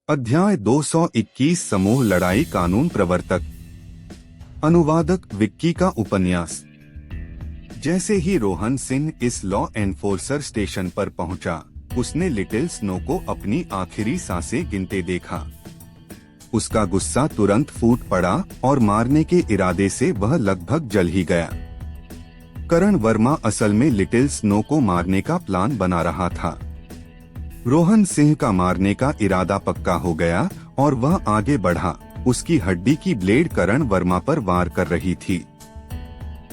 अध्याय 221 समूह लड़ाई कानून प्रवर्तक। अनुवादक विक्की का उपन्यास। जैसे ही रोहन सिंह इस लॉ एनफोर्सर स्टेशन पर पहुंचा, उसने लिटिल स्नो को अपनी आखिरी सांसें गिनते देखा। उसका गुस्सा तुरंत फूट पड़ा और मारने के इरादे से वह लगभग जल ही गया। करण वर्मा असल में लिटिल स्नो को मारने का प्लान बना रहा था। रोहन सिंह का मारने का इरादा पक्का हो गया और वह आगे बढ़ा। उसकी हड्डी की ब्लेड करण वर्मा पर वार कर रही थी।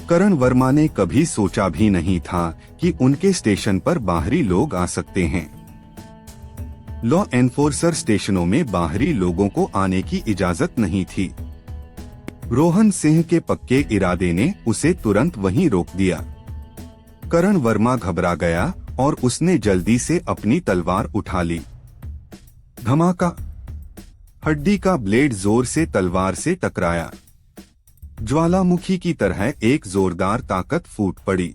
करण वर्मा ने कभी सोचा भी नहीं था कि उनके स्टेशन पर बाहरी लोग आ सकते हैं। लॉ एनफोर्सर स्टेशनों में बाहरी लोगों को आने की इजाजत नहीं थी। रोहन सिंह के पक्के इरादे ने उसे तुरंत वहीं रोक दिया। करण वर्मा घबरा गया और उसने जल्दी से अपनी तलवार उठा ली। धमाका! हड्डी का ब्लेड जोर से तलवार से टकराया। ज्वालामुखी की तरह एक जोरदार ताकत फूट पड़ी।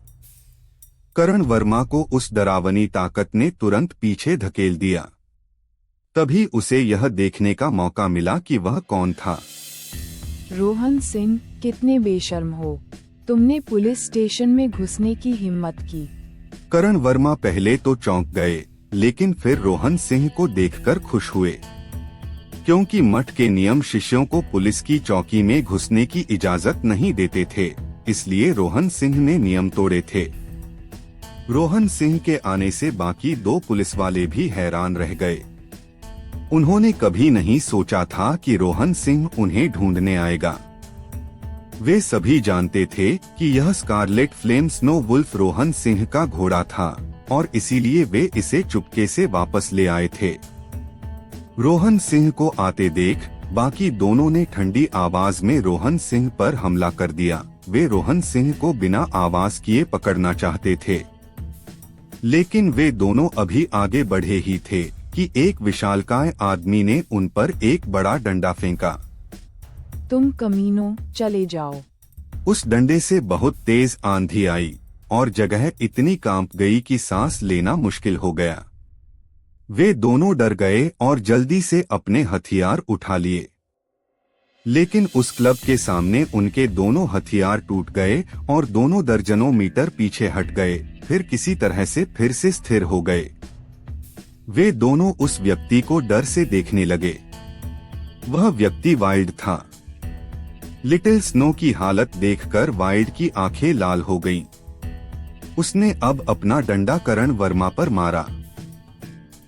करण वर्मा को उस डरावनी ताकत ने तुरंत पीछे धकेल दिया। तभी उसे यह देखने का मौका मिला कि वह कौन था। रोहन सिंह, कितने बेशर्म हो, तुमने पुलिस स्टेशन में घुसने की हिम्मत की। करण वर्मा पहले तो चौंक गए, लेकिन फिर रोहन सिंह को देखकर खुश हुए, क्योंकि मठ के नियम शिष्यों को पुलिस की चौकी में घुसने की इजाजत नहीं देते थे। इसलिए रोहन सिंह ने नियम तोड़े थे। रोहन सिंह के आने से बाकी दो पुलिस वाले भी हैरान रह गए। उन्होंने कभी नहीं सोचा था कि रोहन सिंह उन्हें ढूंढने आएगा। वे सभी जानते थे कि यह scarlet flame snow wolf Rohan Singh का घोड़ा था और इसीलिए वे इसे चुपके से वापस ले आए थे। रोहन सिंह को आते देख बाकी दोनों ने ठंडी आवाज में रोहन सिंह पर हमला कर दिया। वे रोहन सिंह को बिना आवाज किए पकड़ना चाहते थे, लेकिन वे दोनों अभी आगे बढ़े ही थे कि एक विशालकाय आदमी ने उन पर एक बड़ा डंडा फेंका। तुम कमीनों, चले जाओ। उस डंडे से बहुत तेज आंधी आई और जगह इतनी कांप गई कि सांस लेना मुश्किल हो गया। वे दोनों डर गए और जल्दी से अपने हथियार उठा लिए, लेकिन उस क्लब के सामने उनके दोनों हथियार टूट गए और दोनों दर्जनों मीटर पीछे हट गए। फिर किसी तरह से फिर से स्थिर हो गए। वे दोनों उस व्यक्ति को डर से देखने लगे। वह व्यक्ति वाइल्ड था। लिटिल स्नो की हालत देखकर वाइल्ड की आंखें लाल हो गईं। उसने अब अपना डंडा करण वर्मा पर मारा।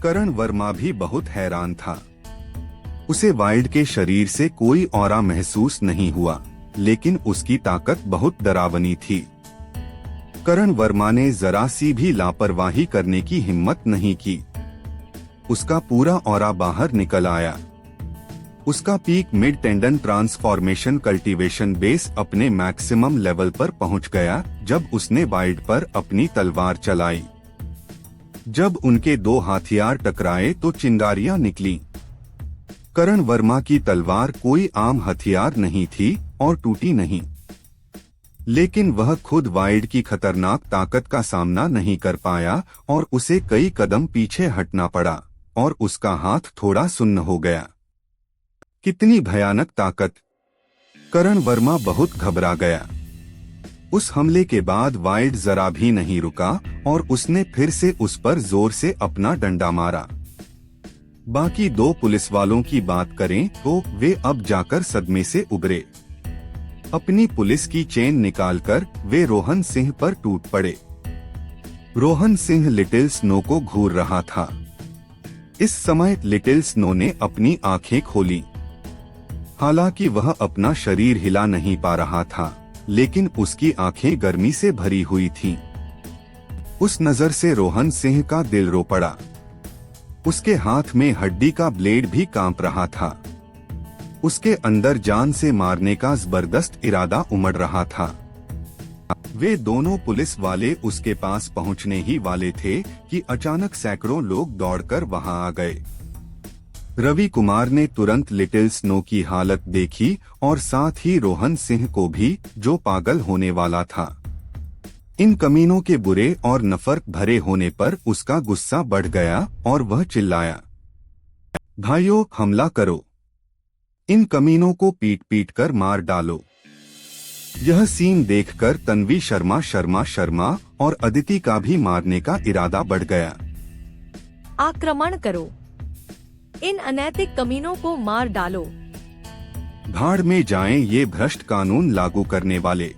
करण वर्मा भी बहुत हैरान था। उसे वाइल्ड के शरीर से कोई ऑरा महसूस नहीं हुआ, लेकिन उसकी ताकत बहुत डरावनी थी। करण वर्मा ने जरा सी भी लापरवाही करने की हिम्मत नहीं की। उसका पूरा ऑरा बाहर निकल आया। उसका peak mid tendon transformation cultivation base अपने मैक्सिमम लेवल पर पहुंच गया जब उसने वाइल्ड पर अपनी तलवार चलाई। जब उनके दो हथियार टकराए तो चिंगारियां निकली। करण वर्मा की तलवार कोई आम हथियार नहीं थी और टूटी नहीं, लेकिन वह खुद वाइल्ड की खतरनाक ताकत का सामना नहीं कर पाया और उसे कई कदम पीछे हटना पड़ा और उसका हाथ थोड़ा सुन्न हो गया। कितनी भयानक ताकत! करण वर्मा बहुत घबरा गया। उस हमले के बाद वाइल्ड जरा भी नहीं रुका और उसने फिर से उस पर जोर से अपना डंडा मारा। बाकी दो पुलिस वालों की बात करें तो वे अब जाकर सदमे से उबरे। अपनी पुलिस की चेन निकालकर वे रोहन सिंह पर टूट पड़े। रोहन सिंह लिटिल स्नो को घूर रहा था। इस समय लिटिल स्नो ने अपनी आंखें खोली। हालांकि वह अपना शरीर हिला नहीं पा रहा था, लेकिन उसकी आंखें गर्मी से भरी हुई थीं। उस नजर से रोहन सिंह का दिल रो पड़ा। उसके हाथ में हड्डी का ब्लेड भी कांप रहा था। उसके अंदर जान से मारने का जबरदस्त इरादा उमड़ रहा था। वे दोनों पुलिस वाले उसके पास पहुंचने ही वाले थे कि अचानक सैकड़ों लोग दौड़कर वहां आ गए। रवि कुमार ने तुरंत लिटिल स्नो की हालत देखी और साथ ही रोहन सिंह को भी, जो पागल होने वाला था। इन कमीनों के बुरे और नफरत भरे होने पर उसका गुस्सा बढ़ गया और वह चिल्लाया, भाइयों, हमला करो, इन कमीनों को पीट पीट कर मार डालो। यह सीन देखकर तन्वी शर्मा और अदिति का भी मारने का इरादा बढ़ गया। आक्रमण करो, इन अनैतिक कमीनों को मार डालो। भाड़ में जाएं ये भ्रष्ट कानून लागू करने वाले,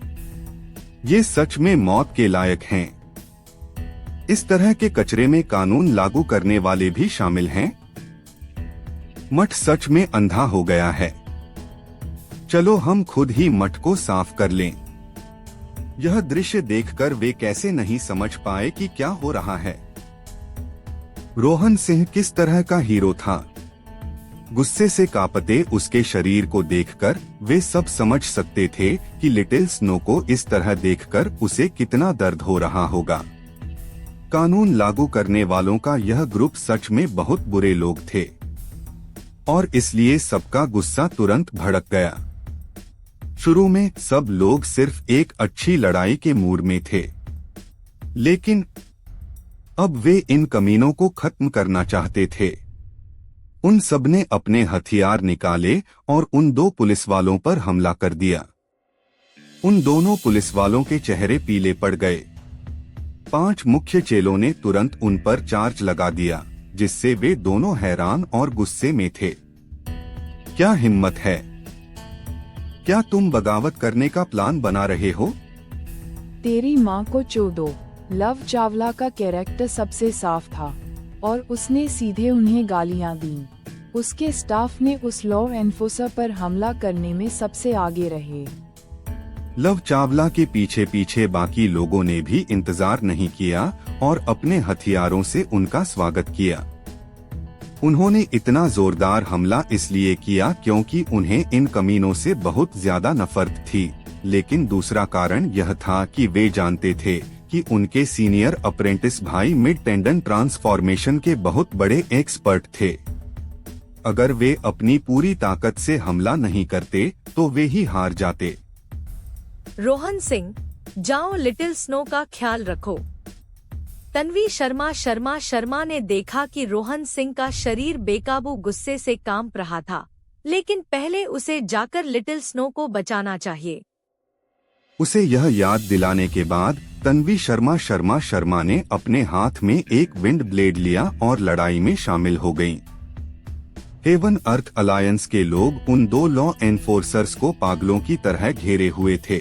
ये सच में मौत के लायक हैं। इस तरह के कचरे में कानून लागू करने वाले भी शामिल हैं। मठ सच में अंधा हो गया है। चलो हम खुद ही मठ को साफ कर लें। यह दृश्य देखकर वे कैसे नहीं समझ पाए कि क्या हो रहा है। रोहन सिंह किस तरह का हीरो था। गुस्से से कांपते उसके शरीर को देखकर वे सब समझ सकते थे कि लिटिल स्नो को इस तरह देखकर उसे कितना दर्द हो रहा होगा। कानून लागू करने वालों का यह ग्रुप सच में बहुत बुरे लोग थे और इसलिए सबका गुस्सा तुरंत भड़क गया। शुरू में सब लोग सिर्फ एक अच्छी लड़ाई के मूड में थे, लेकिन अब वे इन कमीनों को खत्म करना चाहते थे। उन सबने अपने हथियार निकाले और उन दो पुलिस वालों पर हमला कर दिया। उन दोनों पुलिस वालों के चेहरे पीले पड़ गए। 5 मुख्य चेलों ने तुरंत उन पर चार्ज लगा दिया, जिससे वे दोनों हैरान और गुस्से में थे। क्या हिम्मत है? क्या तुम बगावत करने का प्लान बना रहे हो? तेरी माँ को चोदो। लव चावला का कैरेक्टर सबसे साफ था और उसने सीधे उन्हें गालियाँ दी। उसके स्टाफ ने उस लॉ एनफोर्सर पर हमला करने में सबसे आगे रहे। लव चावला के पीछे पीछे बाकी लोगों ने भी इंतजार नहीं किया और अपने हथियारों से उनका स्वागत किया। उन्होंने इतना जोरदार हमला इसलिए किया क्योंकि उन्हें इन कमीनों से बहुत ज्यादा नफरत थी, लेकिन दूसरा कारण यह था कि वे जानते थे कि उनके सीनियर अप्रेंटिस भाई मिड टेंडन ट्रांसफॉर्मेशन के बहुत बड़े एक्सपर्ट थे। अगर वे अपनी पूरी ताकत से हमला नहीं करते तो वे ही हार जाते। रोहन सिंह, जाओ लिटिल स्नो का ख्याल रखो। तन्वी शर्मा ने देखा कि रोहन सिंह का शरीर बेकाबू गुस्से से कांप रहा था, लेकिन पहले उसे जाकर लिटिल स्नो को बचाना चाहिए। उसे यह याद दिलाने के बाद तन्वी शर्मा ने अपने हाथ में एक विंड ब्लेड लिया और लड़ाई में शामिल हो गईं। हेवन अर्थ अलायंस के लोग उन दो लॉ एनफोर्सर्स को पागलों की तरह घेरे हुए थे।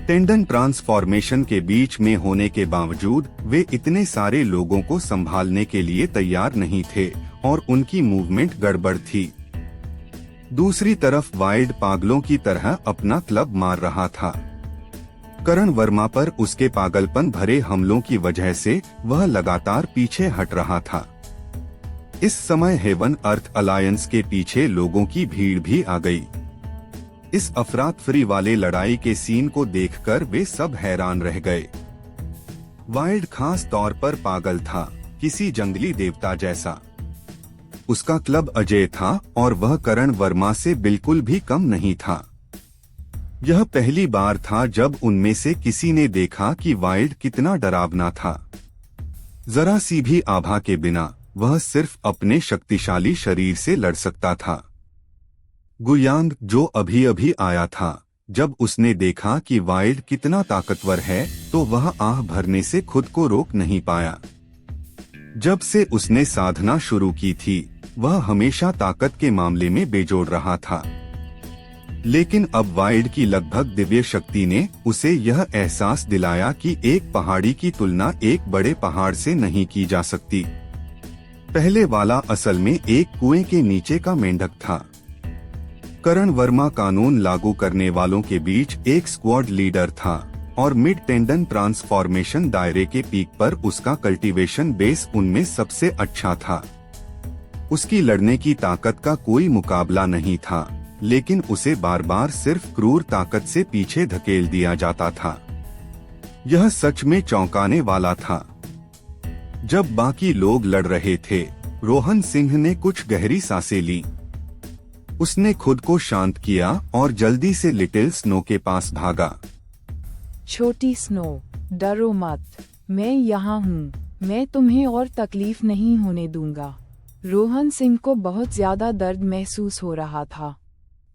टेंडन ट्रांसफॉर्मेशन के बीच में होने के बावजूद वे इतने सारे लोगों को संभालने के लिए तैयार नहीं थे और उनकी मूवमेंट गड़बड़ थी। दूसरी तरफ वाइल्ड पागलों की तरह अपना क्लब मार रहा था। करण वर्मा पर उसके पागलपन भरे हमलों की वजह से वह लगातार पीछे हट रहा था। इस समय हेवन अर्थ अलायंस के पीछे लोगों की भीड़ भी आ गई। इस अफरातफरी वाले लड़ाई के सीन को देखकर वे सब हैरान रह गए। वाइल्ड खास तौर पर पागल था, किसी जंगली देवता जैसा। उसका क्लब अजय था और वह करण वर्मा से बिल्कुल भी कम नहीं था। यह पहली बार था जब उनमें से किसी ने देखा कि वाइल्ड कितना डरावना था। जरा सी भी आभा के बिना वह सिर्फ अपने शक्तिशाली शरीर से लड़ सकता था। गुयांग, जो अभी अभी आया था, जब उसने देखा कि वाइल्ड कितना ताकतवर है तो वह आह भरने से खुद को रोक नहीं पाया। जब से उसने साधना शुरू की थी, वह हमेशा ताकत के मामले में बेजोड़ रहा था, लेकिन अब वाइल्ड की लगभग दिव्य शक्ति ने उसे यह एहसास दिलाया कि एक पहाड़ी की तुलना एक बड़े पहाड़ से नहीं की जा सकती। पहले वाला असल में एक कुएं के नीचे का मेंढक था। करण वर्मा कानून लागू करने वालों के बीच एक स्क्वाड लीडर था और मिड टेंडन ट्रांसफॉर्मेशन दायरे के पीक पर उसका कल्टीवेशन बेस उनमें सबसे अच्छा था। उसकी लड़ने की ताकत का कोई मुकाबला नहीं था, लेकिन उसे बार बार सिर्फ क्रूर ताकत से पीछे धकेल दिया जाता था। यह सच में चौंकाने वाला था। जब बाकी लोग लड़ रहे थे, रोहन सिंह ने कुछ गहरी सांसें ली। उसने खुद को शांत किया और जल्दी से लिटिल स्नो के पास भागा। छोटी स्नो, डरो मत, मैं यहाँ हूँ। मैं तुम्हें और तकलीफ नहीं होने दूंगा। रोहन सिंह को बहुत ज्यादा दर्द महसूस हो रहा था।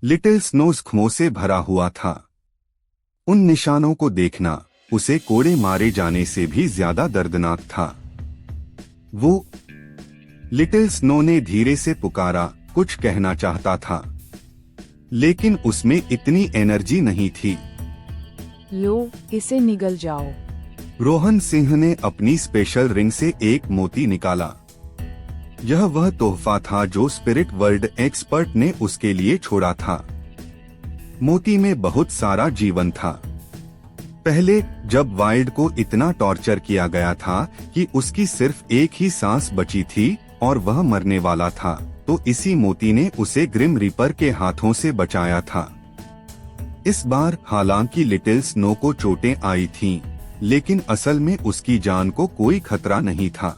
लिटिल स्नो जख्मों से भरा हुआ था। उन निशानों को देखना उसे कोड़े मारे जाने से भी ज्यादा दर्दनाक था। वो लिटिल स्नो ने धीरे से पुकारा, कुछ कहना चाहता था, लेकिन उसमें इतनी एनर्जी नहीं थी। लो, इसे निगल जाओ। रोहन सिंह ने अपनी स्पेशल रिंग से एक मोती निकाला। यह वह तोहफा था जो स्पिरिट वर्ल्ड एक्सपर्ट ने उसके लिए छोड़ा था। मोती में बहुत सारा जीवन था। पहले जब वाइल्ड को इतना टॉर्चर किया गया था कि उसकी सिर्फ एक ही सांस बची थी और वह मरने वाला था, तो इसी मोती ने उसे ग्रिम रीपर के हाथों से बचाया था। इस बार हालांकि लिटिल स्नो को चोटें आई थीं, लेकिन असल में उसकी जान को कोई खतरा नहीं था।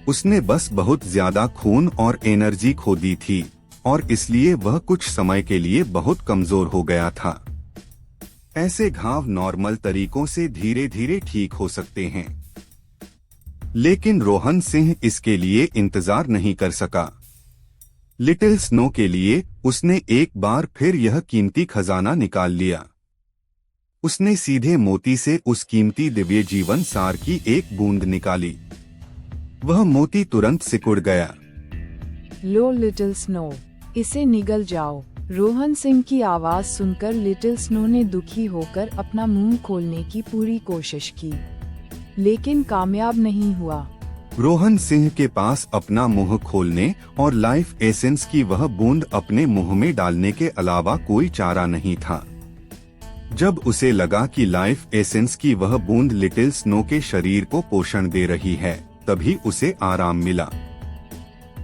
उसने बस बहुत ज्यादा खून और एनर्जी खो दी थी और इसलिए वह कुछ समय के लिए बहुत कमजोर हो गया था। ऐसे घाव नॉर्मल तरीकों से धीरे धीरे ठीक हो सकते हैं, लेकिन रोहन सिंह इसके लिए इंतजार नहीं कर सका। लिटिल स्नो के लिए उसने एक बार फिर यह कीमती खजाना निकाल लिया। उसने सीधे मोती से उस कीमती दिव्य जीवन सार की एक बूंद निकाली। वह मोती तुरंत सिकुड़ गया। लो लिटिल स्नो, इसे निगल जाओ। रोहन सिंह की आवाज सुनकर लिटिल स्नो ने दुखी होकर अपना मुंह खोलने की पूरी कोशिश की, लेकिन कामयाब नहीं हुआ। रोहन सिंह के पास अपना मुंह खोलने और लाइफ एसेंस की वह बूंद अपने मुंह में डालने के अलावा कोई चारा नहीं था। जब उसे लगा कि लाइफ एसेंस की वह बूंद लिटिल स्नो के शरीर को पोषण दे रही है, तभी उसे आराम मिला।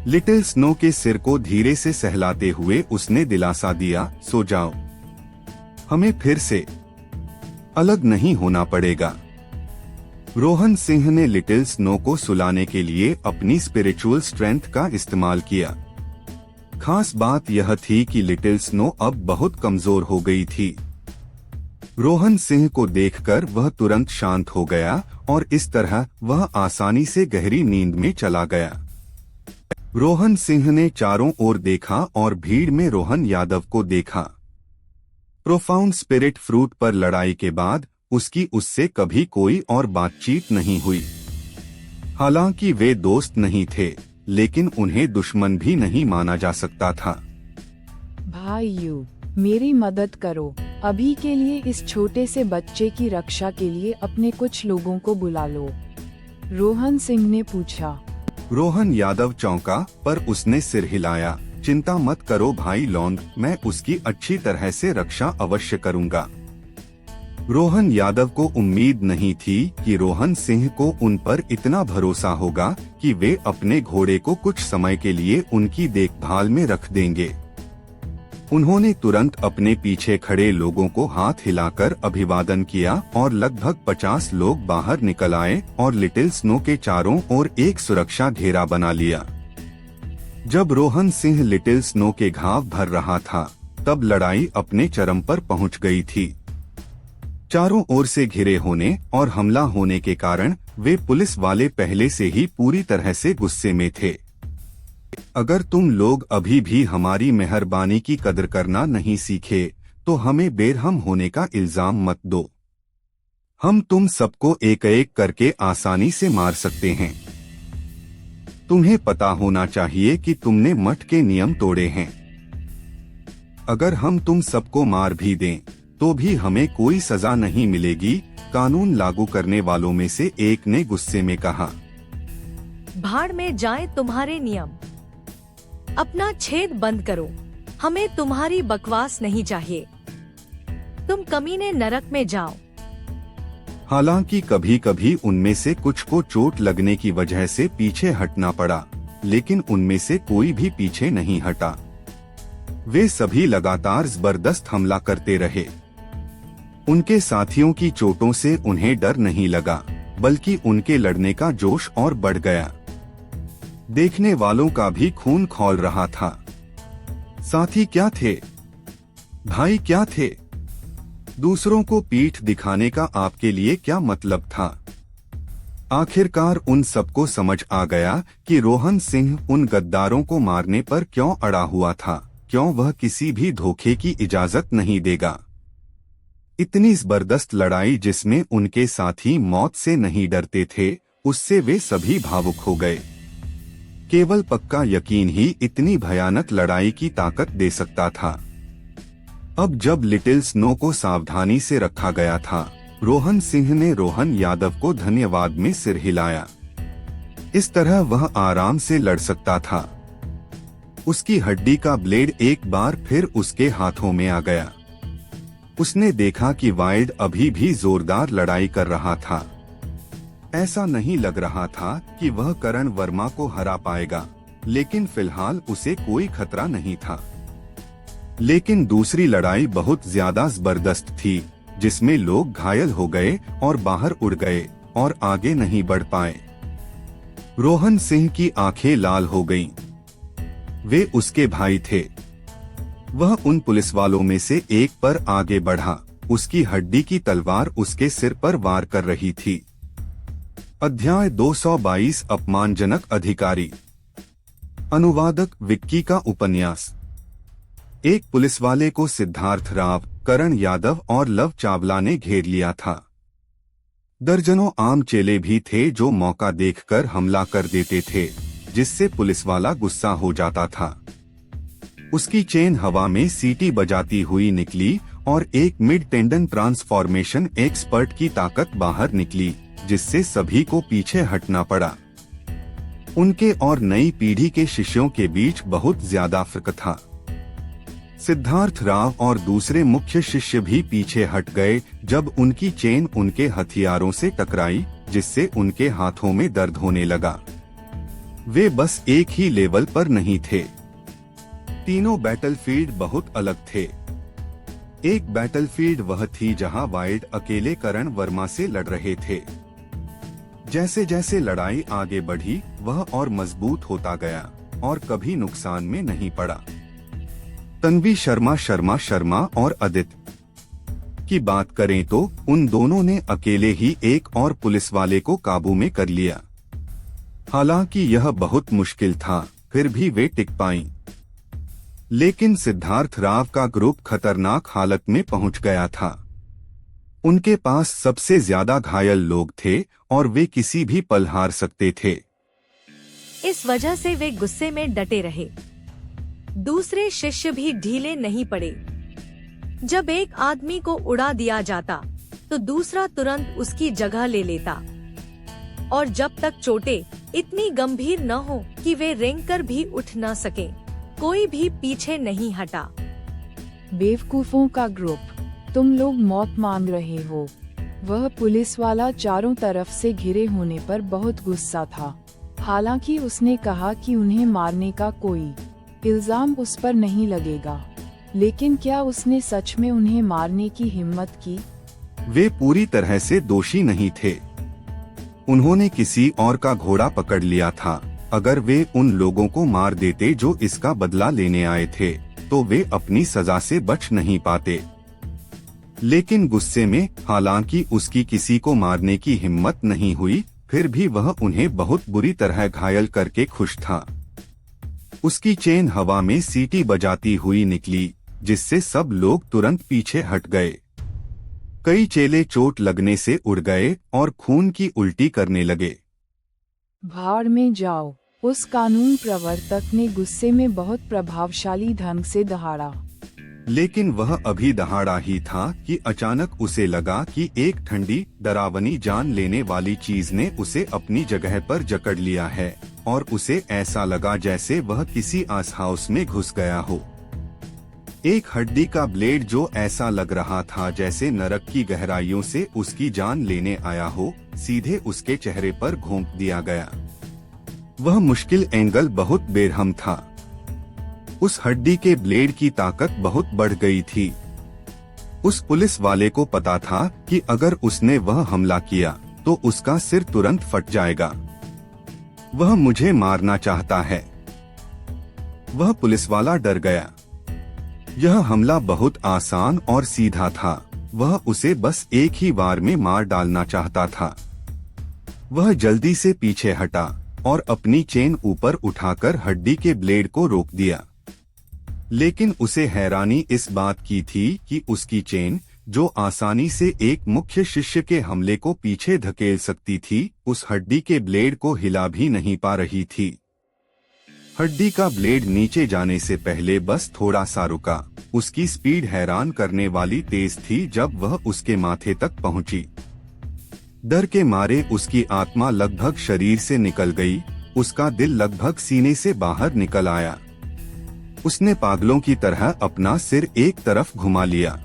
लिटिल स्नो के सिर को धीरे से सहलाते हुए उसने दिलासा दिया, सो जाओ, हमें फिर से अलग नहीं होना पड़ेगा। रोहन सिंह ने लिटिल स्नो को सुलाने के लिए अपनी स्पिरिचुअल स्ट्रेंथ का इस्तेमाल किया। खास बात यह थी कि लिटिल स्नो अब बहुत कमजोर हो गई थी। रोहन सिंह को देखकर वह तुरंत शांत हो गया और इस तरह वह आसानी से गहरी नींद में चला गया। रोहन सिंह ने चारों ओर देखा और भीड़ में रोहन यादव को देखा। प्रोफाउंड स्पिरिट फ्रूट पर लड़ाई के बाद उसकी उससे कभी कोई और बातचीत नहीं हुई। हालांकि वे दोस्त नहीं थे, लेकिन उन्हें दुश्मन भी नहीं माना जा सकता था। भाइयों, मेरी मदद करो। अभी के लिए इस छोटे से बच्चे की रक्षा के लिए अपने कुछ लोगों को बुला लो, रोहन सिंह ने पूछा। रोहन यादव चौंका, पर उसने सिर हिलाया। चिंता मत करो भाई लॉन्ग, मैं उसकी अच्छी तरह से रक्षा अवश्य करूंगा। रोहन यादव को उम्मीद नहीं थी कि रोहन सिंह को उन पर इतना भरोसा होगा कि वे अपने घोड़े को कुछ समय के लिए उनकी देखभाल में रख देंगे। उन्होंने तुरंत अपने पीछे खड़े लोगों को हाथ हिलाकर अभिवादन किया और लगभग 50 लोग बाहर निकल आए और लिटिल स्नो के चारों ओर एक सुरक्षा घेरा बना लिया। जब रोहन सिंह लिटिल स्नो के घाव भर रहा था, तब लड़ाई अपने चरम पर पहुंच गई थी। चारों ओर से घिरे होने और हमला होने के कारण वे पुलिस वाले पहले से ही पूरी तरह से गुस्से में थे। अगर तुम लोग अभी भी हमारी मेहरबानी की कदर करना नहीं सीखे, तो हमें बेरहम होने का इल्जाम मत दो। हम तुम सबको एक एक करके आसानी से मार सकते हैं। तुम्हें पता होना चाहिए कि तुमने मठ के नियम तोड़े हैं। अगर हम तुम सबको मार भी दें, तो भी हमें कोई सजा नहीं मिलेगी, कानून लागू करने वालों में से एक ने गुस्से में कहा। भाड़ में जाए तुम्हारे नियम, अपना छेद बंद करो, हमें तुम्हारी बकवास नहीं चाहिए। तुम कमीने नरक में जाओ। हालांकि कभी कभी उनमें से कुछ को चोट लगने की वजह से पीछे हटना पड़ा, लेकिन उनमें से कोई भी पीछे नहीं हटा। वे सभी लगातार जबरदस्त हमला करते रहे। उनके साथियों की चोटों से उन्हें डर नहीं लगा, बल्कि उनके लड़ने का जोश और बढ़ गया। देखने वालों का भी खून खौल रहा था। साथी क्या थे? भाई क्या थे? दूसरों को पीठ दिखाने का आपके लिए क्या मतलब था? आखिरकार उन सबको समझ आ गया कि रोहन सिंह उन गद्दारों को मारने पर क्यों अड़ा हुआ था, क्यों वह किसी भी धोखे की इजाजत नहीं देगा। इतनी जबरदस्त लड़ाई जिसमें उनके साथी मौत से नहीं डरते थे, उससे वे सभी भावुक हो गए। केवल पक्का यकीन ही इतनी भयानक लड़ाई की ताकत दे सकता था। अब जब लिटिल स्नो को सावधानी से रखा गया था, रोहन सिंह ने रोहन यादव को धन्यवाद में सिर हिलाया। इस तरह वह आराम से लड़ सकता था। उसकी हड्डी का ब्लेड एक बार फिर उसके हाथों में आ गया। उसने देखा कि वाइल्ड अभी भी जोरदार लड़ाई कर रहा था। ऐसा नहीं लग रहा था कि वह करण वर्मा को हरा पाएगा, लेकिन फिलहाल उसे कोई खतरा नहीं था। लेकिन दूसरी लड़ाई बहुत ज्यादा जबरदस्त थी, जिसमें लोग घायल हो गए और बाहर उड़ गए और आगे नहीं बढ़ पाए। रोहन सिंह की आंखें लाल हो गईं। वे उसके भाई थे। वह उन पुलिस वालों में से एक पर आगे बढ़ा। उसकी हड्डी की तलवार उसके सिर पर वार कर रही थी। अध्याय 222 अपमानजनक अधिकारी। अनुवादक विक्की का उपन्यास। एक पुलिस वाले को सिद्धार्थ राव, करण यादव और लव चावला ने घेर लिया था। दर्जनों आम चेले भी थे जो मौका देखकर हमला कर देते थे, जिससे पुलिस वाला गुस्सा हो जाता था। उसकी चेन हवा में सीटी बजाती हुई निकली और एक मिड टेंडन ट्रांसफॉर्मेशन एक्सपर्ट की ताकत बाहर निकली, जिससे सभी को पीछे हटना पड़ा। उनके और नई पीढ़ी के शिष्यों के बीच बहुत ज्यादा फर्क था। सिद्धार्थ राव और दूसरे मुख्य शिष्य भी पीछे हट गए जब उनकी चेन उनके हथियारों से टकराई, जिससे उनके हाथों में दर्द होने लगा। वे बस एक ही लेवल पर नहीं थे। तीनों बैटलफील्ड बहुत अलग थे। एक बैटलफील्ड वह थी जहां वाइल्ड अकेले करण वर्मा से लड़ रहे थे। जैसे जैसे लड़ाई आगे बढ़ी, वह और मजबूत होता गया और कभी नुकसान में नहीं पड़ा। तन्वी शर्मा और आदित्य की बात करें तो उन दोनों ने अकेले ही एक और पुलिस वाले को काबू में कर लिया। हालांकि यह बहुत मुश्किल था, फिर भी वे टिक पाईं। लेकिन सिद्धार्थ राव का ग्रुप खतरनाक हालत में पहुंच गया था। उनके पास सबसे ज्यादा घायल लोग थे और वे किसी भी पल हार सकते थे। इस वजह से वे गुस्से में डटे रहे। दूसरे शिष्य भी ढीले नहीं पड़े। जब एक आदमी को उड़ा दिया जाता तो दूसरा तुरंत उसकी जगह ले लेता, और जब तक चोटें इतनी गंभीर न हो कि वे रेंग कर भी उठ न सके, कोई भी पीछे नहीं हटा। बेवकूफों का ग्रुप, तुम लोग मौत मांग रहे हो। वह पुलिस वाला चारों तरफ से घिरे होने पर बहुत गुस्सा था। हालांकि उसने कहा कि उन्हें मारने का कोई इल्जाम उस पर नहीं लगेगा, लेकिन क्या उसने सच में उन्हें मारने की हिम्मत की? वे पूरी तरह से दोषी नहीं थे। उन्होंने किसी और का घोड़ा पकड़ लिया था। अगर वे उन लोगों को मार देते जो इसका बदला लेने आए थे, तो वे अपनी सजा से बच नहीं पाते। लेकिन गुस्से में, हालांकि उसकी किसी को मारने की हिम्मत नहीं हुई, फिर भी वह उन्हें बहुत बुरी तरह घायल करके खुश था। उसकी चेन हवा में सीटी बजाती हुई निकली, जिससे सब लोग तुरंत पीछे हट गए। कई चेले चोट लगने से उड़ गए और खून की उल्टी करने लगे। भाड़ में जाओ, उस कानून प्रवर्तक ने गुस्से में बहुत प्रभावशाली ढंग से दहाड़ा। लेकिन वह अभी दहाड़ा ही था कि अचानक उसे लगा कि एक ठंडी, डरावनी, जान लेने वाली चीज ने उसे अपनी जगह पर जकड़ लिया है, और उसे ऐसा लगा जैसे वह किसी आस हाउस में घुस गया हो। एक हड्डी का ब्लेड जो ऐसा लग रहा था जैसे नरक की गहराइयों से उसकी जान लेने आया हो, सीधे उसके चेहरे पर घोंप दिया गया। वह मुश्किल एंगल बहुत बेरहम था। उस हड्डी के ब्लेड की ताकत बहुत बढ़ गई थी। उस पुलिस वाले को पता था कि अगर उसने वह हमला किया तो उसका सिर तुरंत फट जाएगा। वह मुझे मारना चाहता है। वह पुलिस वाला डर गया। यह हमला बहुत आसान और सीधा था। वह उसे बस एक ही बार में मार डालना चाहता था। वह जल्दी से पीछे हटा और अपनी चेन ऊपर उठाकर हड्डी के ब्लेड को रोक दिया। लेकिन उसे हैरानी इस बात की थी कि उसकी चेन, जो आसानी से एक मुख्य शिष्य के हमले को पीछे धकेल सकती थी, उस हड्डी के ब्लेड को हिला भी नहीं पा रही थी। हड्डी का ब्लेड नीचे जाने से पहले बस थोड़ा सा रुका। उसकी स्पीड हैरान करने वाली तेज थी जब वह उसके माथे तक पहुंची। डर के मारे उसकी आत्मा लगभग शरीर से निकल गई, उसका दिल लगभग सीने से बाहर निकल आया। उसने पागलों की तरह अपना सिर एक तरफ घुमा लिया।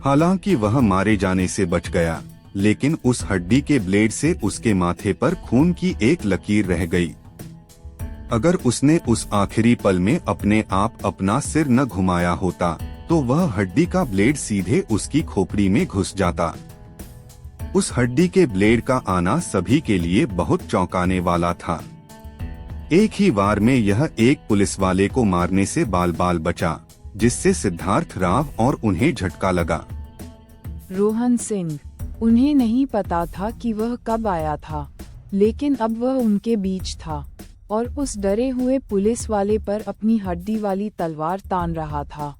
हालांकि वह मारे जाने से बच गया, लेकिन उस हड्डी के ब्लेड से उसके माथे पर खून की एक लकीर रह गई। अगर उसने उस आखिरी पल में अपने आप अपना सिर न घुमाया होता, तो वह हड्डी का ब्लेड सीधे उसकी खोपड़ी में घुस जाता। उस हड्डी के ब्लेड का आना सभी के लिए बहुत चौंकाने वाला था। एक ही वार में यह एक पुलिस वाले को मारने से बाल बाल बचा, जिससे सिद्धार्थ राव और उन्हें झटका लगा। रोहन सिंह, उन्हें नहीं पता था कि वह कब आया था, लेकिन अब वह उनके बीच था और उस डरे हुए पुलिस वाले पर अपनी हड्डी वाली तलवार तान रहा था।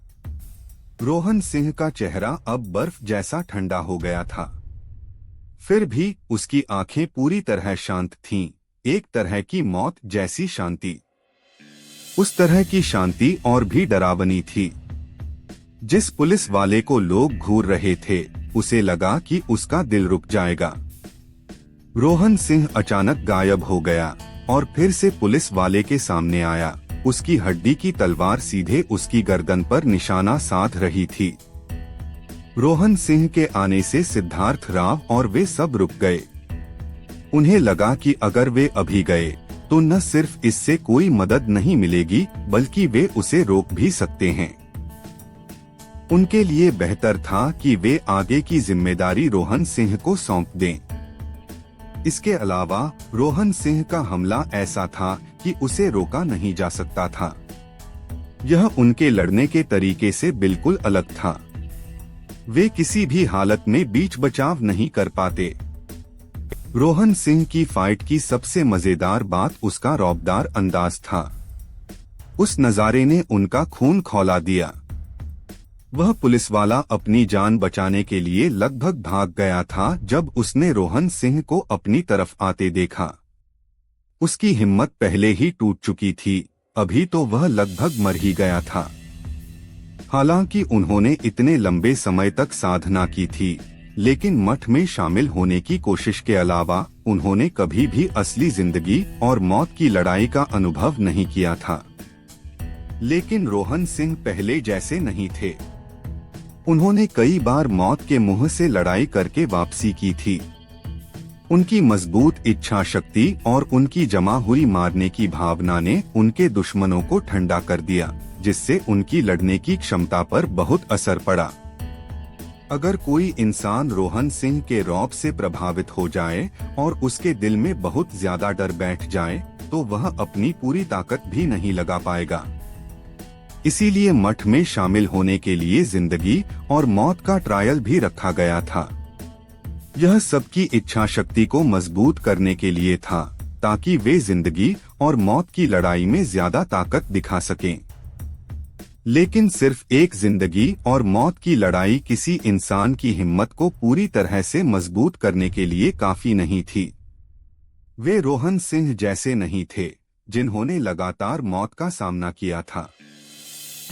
रोहन सिंह का चेहरा अब बर्फ जैसा ठंडा हो गया था। फिर भी उसकी आंखें पूरी तरह शांत थीं, एक तरह की मौत जैसी शांति। उस तरह की शांति और भी डरावनी थी। जिस पुलिस वाले को लोग घूर रहे थे, उसे लगा कि उसका दिल रुक जाएगा। रोहन सिंह अचानक गायब हो गया और फिर से पुलिस वाले के सामने आया। उसकी हड्डी की तलवार सीधे उसकी गर्दन पर निशाना साध रही थी। रोहन सिंह के आने से सिद्धार्थ राव और वे सब रुक गए। उन्हें लगा कि अगर वे अभी गए तो न सिर्फ इससे कोई मदद नहीं मिलेगी, बल्कि वे उसे रोक भी सकते हैं। उनके लिए बेहतर था कि वे आगे की जिम्मेदारी रोहन सिंह को सौंप दें। इसके अलावा रोहन सिंह का हमला ऐसा था कि उसे रोका नहीं जा सकता था। यह उनके लड़ने के तरीके से बिल्कुल अलग था। वे किसी भी हालत में बीच बचाव नहीं कर पाते। रोहन सिंह की फाइट की सबसे मजेदार बात उसका रौबदार अंदाज था। उस नजारे ने उनका खून खौला दिया। वह पुलिस वाला अपनी जान बचाने के लिए लगभग भाग गया था जब उसने रोहन सिंह को अपनी तरफ आते देखा। उसकी हिम्मत पहले ही टूट चुकी थी, अभी तो वह लगभग मर ही गया था। हालांकि उन्होंने इतने लंबे समय तक साधना की थी, लेकिन मठ में शामिल होने की कोशिश के अलावा उन्होंने कभी भी असली जिंदगी और मौत की लड़ाई का अनुभव नहीं किया था। लेकिन रोहन सिंह पहले जैसे नहीं थे। उन्होंने कई बार मौत के मुंह से लड़ाई करके वापसी की थी। उनकी मजबूत इच्छा शक्ति और उनकी जमा हुई मारने की भावना ने उनके दुश्मनों को ठंडा कर दिया, जिससे उनकी लड़ने की क्षमता पर बहुत असर पड़ा। अगर कोई इंसान रोहन सिंह के रौब से प्रभावित हो जाए और उसके दिल में बहुत ज्यादा डर बैठ जाए, तो वह अपनी पूरी ताकत भी नहीं लगा पाएगा। इसीलिए मठ में शामिल होने के लिए जिंदगी और मौत का ट्रायल भी रखा गया था। यह सबकी इच्छा शक्ति को मजबूत करने के लिए था, ताकि वे जिंदगी और मौत की लड़ाई में ज्यादा ताकत दिखा सकें। लेकिन सिर्फ एक जिंदगी और मौत की लड़ाई किसी इंसान की हिम्मत को पूरी तरह से मजबूत करने के लिए काफी नहीं थी। वे रोहन सिंह जैसे नहीं थे, जिन्होंने लगातार मौत का सामना किया था।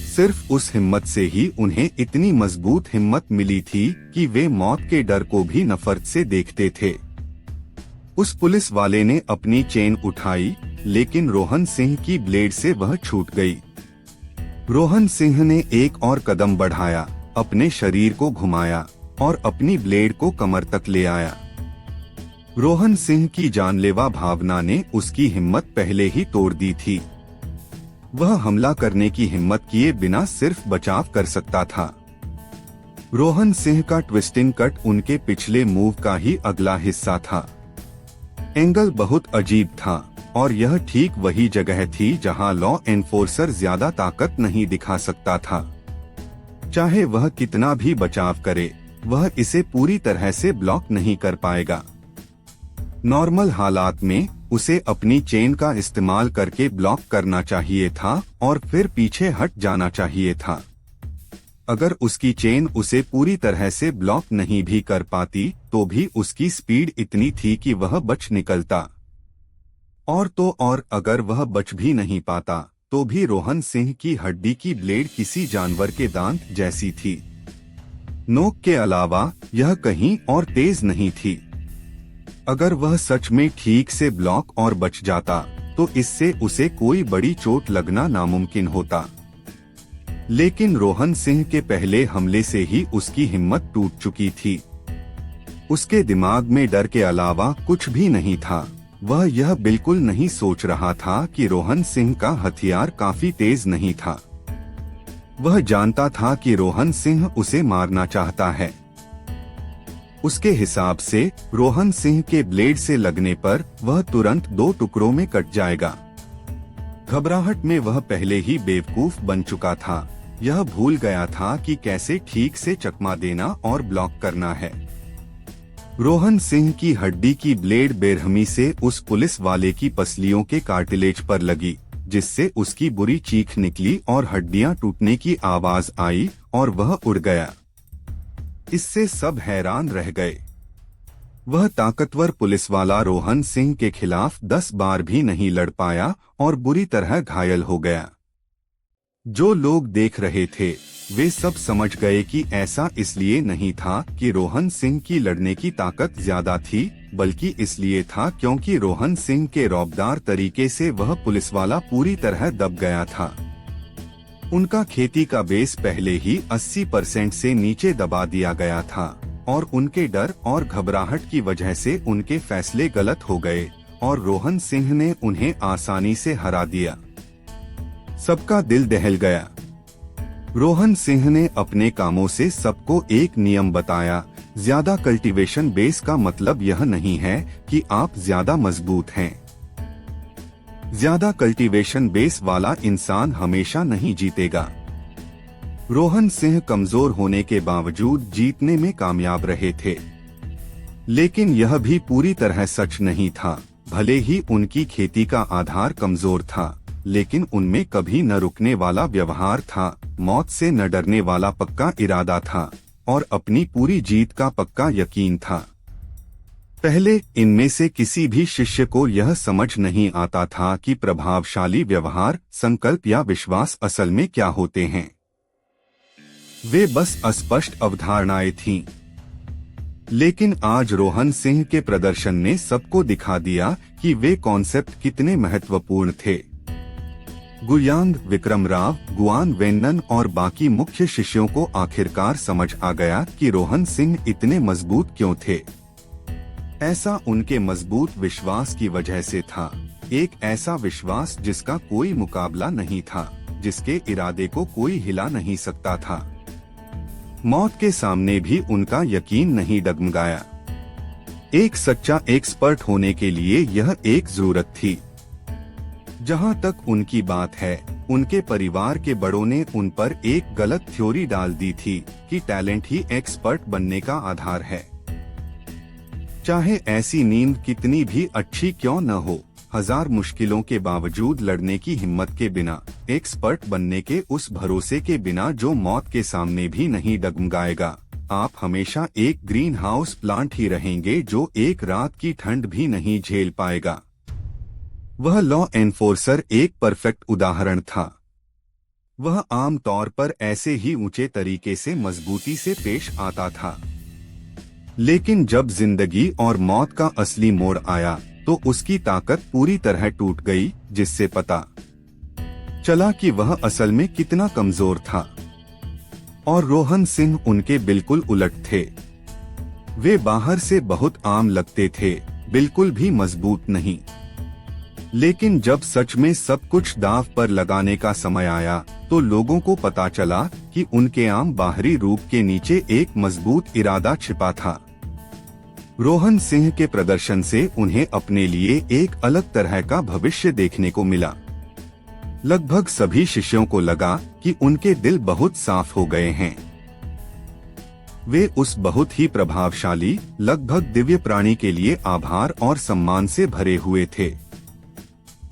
सिर्फ उस हिम्मत से ही उन्हें इतनी मजबूत हिम्मत मिली थी कि वे मौत के डर को भी नफरत से देखते थे। उस पुलिस वाले ने अपनी चेन उठाई, लेकिन रोहन सिंह की ब्लेड से वह छूट गई। रोहन सिंह ने एक और कदम बढ़ाया, अपने शरीर को घुमाया और अपनी ब्लेड को कमर तक ले आया। रोहन सिंह की जानलेवा भावना ने उसकी हिम्मत पहले ही तोड़ दी थी। वह हमला करने की हिम्मत किए बिना सिर्फ बचाव कर सकता था। रोहन सिंह का ट्विस्टिंग कट उनके पिछले मूव का ही अगला हिस्सा था। एंगल बहुत अजीब था और यह ठीक वही जगह थी जहां लॉ एनफोर्सर ज्यादा ताकत नहीं दिखा सकता था। चाहे वह कितना भी बचाव करे, वह इसे पूरी तरह से ब्लॉक नहीं कर पाएगा। नॉर्मल हालात में उसे अपनी चेन का इस्तेमाल करके ब्लॉक करना चाहिए था और फिर पीछे हट जाना चाहिए था। अगर उसकी चेन उसे पूरी तरह से ब्लॉक नहीं भी कर पाती तो भी उसकी स्पीड इतनी थी कि वह बच निकलता। और अगर वह बच भी नहीं पाता तो भी रोहन सिंह की हड्डी की ब्लेड किसी जानवर के दांत जैसी थी। नोक के अलावा यह कहीं और तेज नहीं थी। अगर वह सच में ठीक से ब्लॉक और बच जाता तो इससे उसे कोई बड़ी चोट लगना नामुमकिन होता। लेकिन रोहन सिंह के पहले हमले से ही उसकी हिम्मत टूट चुकी थी। उसके दिमाग में डर के अलावा कुछ भी नहीं था। वह यह बिल्कुल नहीं सोच रहा था कि रोहन सिंह का हथियार काफी तेज नहीं था। वह जानता था कि रोहन सिंह उसे मारना चाहता है। उसके हिसाब से रोहन सिंह के ब्लेड से लगने पर वह तुरंत 2 टुकड़ों में कट जाएगा। घबराहट में वह पहले ही बेवकूफ बन चुका था। यह भूल गया था कि कैसे ठीक से चकमा देना और ब्लॉक करना है। रोहन सिंह की हड्डी की ब्लेड बेरहमी से उस पुलिस वाले की पसलियों के कार्टिलेज पर लगी, जिससे उसकी बुरी चीख निकली और हड्डियां टूटने की आवाज आई और वह उड़ गया। इससे सब हैरान रह गए। वह ताकतवर पुलिस वाला रोहन सिंह के खिलाफ 10 बार भी नहीं लड़ पाया और बुरी तरह घायल हो गया। जो लोग देख रहे थे वे सब समझ गए कि ऐसा इसलिए नहीं था कि रोहन सिंह की लड़ने की ताकत ज्यादा थी, बल्कि इसलिए था क्योंकि रोहन सिंह के रौबदार तरीके से वह पुलिस वाला पूरी तरह दब गया था। उनका खेती का बेस पहले ही 80% से नीचे दबा दिया गया था और उनके डर और घबराहट की वजह से उनके फैसले गलत हो गए और रोहन सिंह ने उन्हें आसानी से हरा दिया। सबका दिल दहल गया। रोहन सिंह ने अपने कामों से सबको एक नियम बताया, ज्यादा कल्टीवेशन बेस का मतलब यह नहीं है कि आप ज्यादा मजबूत हैं। ज्यादा कल्टीवेशन बेस वाला इंसान हमेशा नहीं जीतेगा। रोहन सिंह कमजोर होने के बावजूद जीतने में कामयाब रहे थे, लेकिन यह भी पूरी तरह सच नहीं था। भले ही उनकी खेती का आधार कमजोर था, लेकिन उनमें कभी न रुकने वाला व्यवहार था, मौत से न डरने वाला पक्का इरादा था और अपनी पूरी जीत का पक्का यकीन था। पहले इनमें से किसी भी शिष्य को यह समझ नहीं आता था कि प्रभावशाली व्यवहार, संकल्प या विश्वास असल में क्या होते हैं। वे बस अस्पष्ट अवधारणाएं थीं। लेकिन आज रोहन सिंह के प्रदर्शन ने सबको दिखा दिया कि वे कॉन्सेप्ट कितने महत्वपूर्ण थे। गुयांग, विक्रम राव, गुआन वेन्नन और बाकी मुख्य शिष्यों को आखिरकार समझ आ गया कि रोहन सिंह इतने मजबूत क्यों थे। ऐसा उनके मजबूत विश्वास की वजह से था, एक ऐसा विश्वास जिसका कोई मुकाबला नहीं था, जिसके इरादे को कोई हिला नहीं सकता था। मौत के सामने भी उनका यकीन नहीं डगमगाया। एक सच्चा एक्सपर्ट होने के लिए यह एक जरूरत थी। जहां तक उनकी बात है, उनके परिवार के बड़ों ने उन पर एक गलत थ्योरी डाल दी थी कि टैलेंट ही एक्सपर्ट बनने का आधार है। चाहे ऐसी नींद कितनी भी अच्छी क्यों न हो, 1000 मुश्किलों के बावजूद लड़ने की हिम्मत के बिना, एक्सपर्ट बनने के उस भरोसे के बिना जो मौत के सामने भी नहीं डगमगाएगा, आप हमेशा एक ग्रीन हाउस प्लांट ही रहेंगे जो एक रात की ठंड भी नहीं झेल पाएगा। वह लॉ एनफोर्सर एक परफेक्ट उदाहरण था। वह आम तौर पर ऐसे ही ऊंचे तरीके से मजबूती से पेश आता था, लेकिन जब जिंदगी और मौत का असली मोड़ आया तो उसकी ताकत पूरी तरह टूट गई, जिससे पता चला कि वह असल में कितना कमजोर था। और रोहन सिंह उनके बिल्कुल उलट थे। वे बाहर से बहुत आम लगते थे, बिल्कुल भी मजबूत नहीं, लेकिन जब सच में सब कुछ दांव पर लगाने का समय आया तो लोगों को पता चला कि उनके आम बाहरी रूप के नीचे एक मजबूत इरादा छिपा था। रोहन सिंह के प्रदर्शन से उन्हें अपने लिए एक अलग तरह का भविष्य देखने को मिला। लगभग सभी शिष्यों को लगा कि उनके दिल बहुत साफ हो गए हैं। वे उस बहुत ही प्रभावशाली, लगभग दिव्य प्राणी के लिए आभार और सम्मान से भरे हुए थे।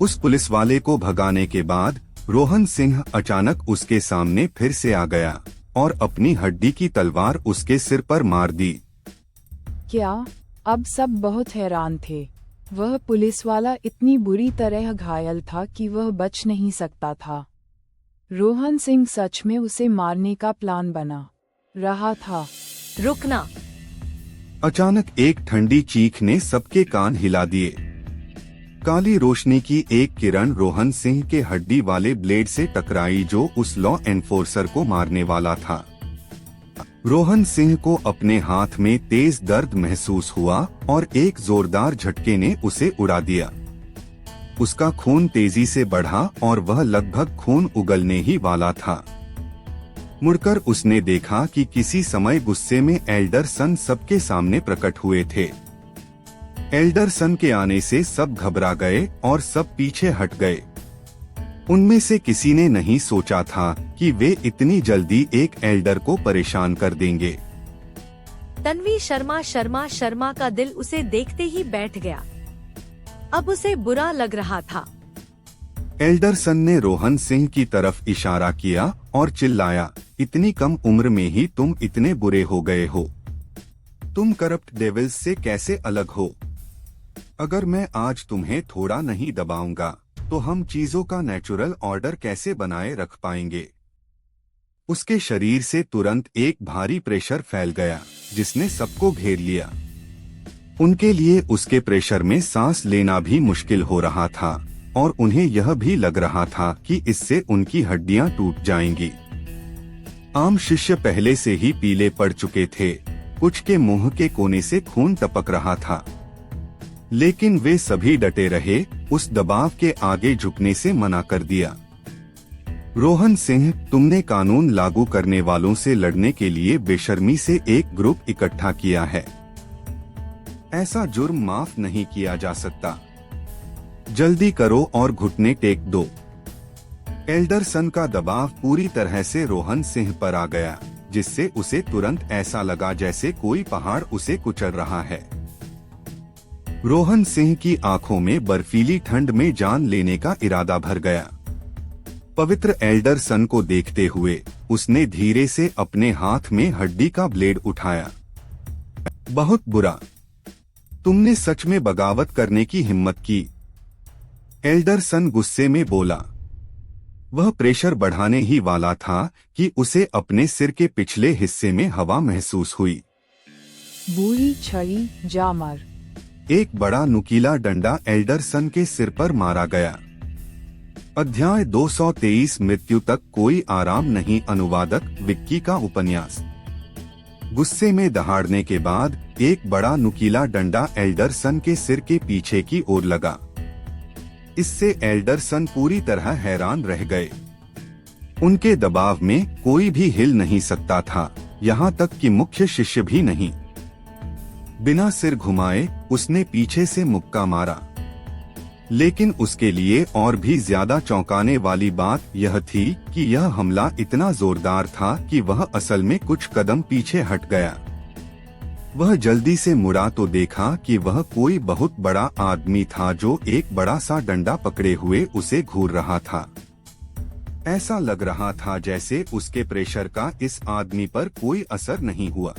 उस पुलिस वाले को भगाने के बाद रोहन सिंह अचानक उसके सामने फिर से आ गया और अपनी हड्डी की तलवार उसके सिर पर मार दी। क्या? अब सब बहुत हैरान थे। वह पुलिस वाला इतनी बुरी तरह घायल था कि वह बच नहीं सकता था। रोहन सिंह सच में उसे मारने का प्लान बना रहा था। रुकना! अचानक एक ठंडी चीख ने सबके कान हिला दिए। काली रोशनी की एक किरण रोहन सिंह के हड्डी वाले ब्लेड से टकराई जो उस लॉ एनफोर्सर को मारने वाला था। रोहन सिंह को अपने हाथ में तेज दर्द महसूस हुआ और एक जोरदार झटके ने उसे उड़ा दिया। उसका खून तेजी से बढ़ा और वह लगभग खून उगलने ही वाला था। मुड़कर उसने देखा कि किसी समय गुस्से में एल्डरसन सबके सामने प्रकट हुए थे। एल्डरसन के आने से सब घबरा गए और सब पीछे हट गए। उनमें से किसी ने नहीं सोचा था कि वे इतनी जल्दी एक एल्डर को परेशान कर देंगे। तन्वी शर्मा का दिल उसे देखते ही बैठ गया। अब उसे बुरा लग रहा था। एल्डरसन ने रोहन सिंह की तरफ इशारा किया और चिल्लाया, इतनी कम उम्र में ही तुम इतने बुरे हो गए हो। तुम करप्ट डेविल्स से कैसे अलग हो? अगर मैं आज तुम्हें थोड़ा नहीं दबाऊंगा तो हम चीजों का नेचुरल ऑर्डर कैसे बनाए रख पाएंगे? उसके शरीर से तुरंत एक भारी प्रेशर फैल गया जिसने सबको घेर लिया। उनके लिए उसके प्रेशर में सांस लेना भी मुश्किल हो रहा था और उन्हें यह भी लग रहा था कि इससे उनकी हड्डियां टूट जाएंगी। आम शिष्य पहले से ही पीले पड़ चुके थे, कुछ के मुंह के कोने से खून टपक रहा था, लेकिन वे सभी डटे रहे, उस दबाव के आगे झुकने से मना कर दिया। रोहन सिंह, तुमने कानून लागू करने वालों से लड़ने के लिए बेशर्मी से एक ग्रुप इकट्ठा किया है। ऐसा जुर्म माफ नहीं किया जा सकता। जल्दी करो और घुटने टेक दो। एल्डरसन का दबाव पूरी तरह से रोहन सिंह पर आ गया, जिससे उसे तुरंत ऐसा लगा जैसे कोई पहाड़ उसे कुचल रहा है। रोहन सिंह की आंखों में बर्फीली ठंड में जान लेने का इरादा भर गया। पवित्र एल्डरसन को देखते हुए उसने धीरे से अपने हाथ में हड्डी का ब्लेड उठाया। बहुत बुरा, तुमने सच में बगावत करने की हिम्मत की। एल्डरसन गुस्से में बोला। वह प्रेशर बढ़ाने ही वाला था कि उसे अपने सिर के पिछले हिस्से में हवा महसूस हुई। बूढ़ी छड़ी, जा मर। एक बड़ा नुकीला डंडा एल्डरसन के सिर पर मारा गया। अध्याय 223 मृत्यु तक कोई आराम नहीं। अनुवादक विक्की का उपन्यास। गुस्से में दहाड़ने के बाद एक बड़ा नुकीला डंडा एल्डरसन के सिर के पीछे की ओर लगा। इससे एल्डरसन पूरी तरह हैरान रह गए। उनके दबाव में कोई भी हिल नहीं सकता था, यहाँ तक कि मुख्य शिष्य भी नहीं। बिना सिर घुमाए उसने पीछे से मुक्का मारा, लेकिन उसके लिए और भी ज्यादा चौंकाने वाली बात यह थी कि यह हमला इतना जोरदार था कि वह असल में कुछ कदम पीछे हट गया। वह जल्दी से मुड़ा तो देखा कि वह कोई बहुत बड़ा आदमी था जो एक बड़ा सा डंडा पकड़े हुए उसे घूर रहा था। ऐसा लग रहा था जैसे उसके प्रेशर का इस आदमी पर कोई असर नहीं हुआ।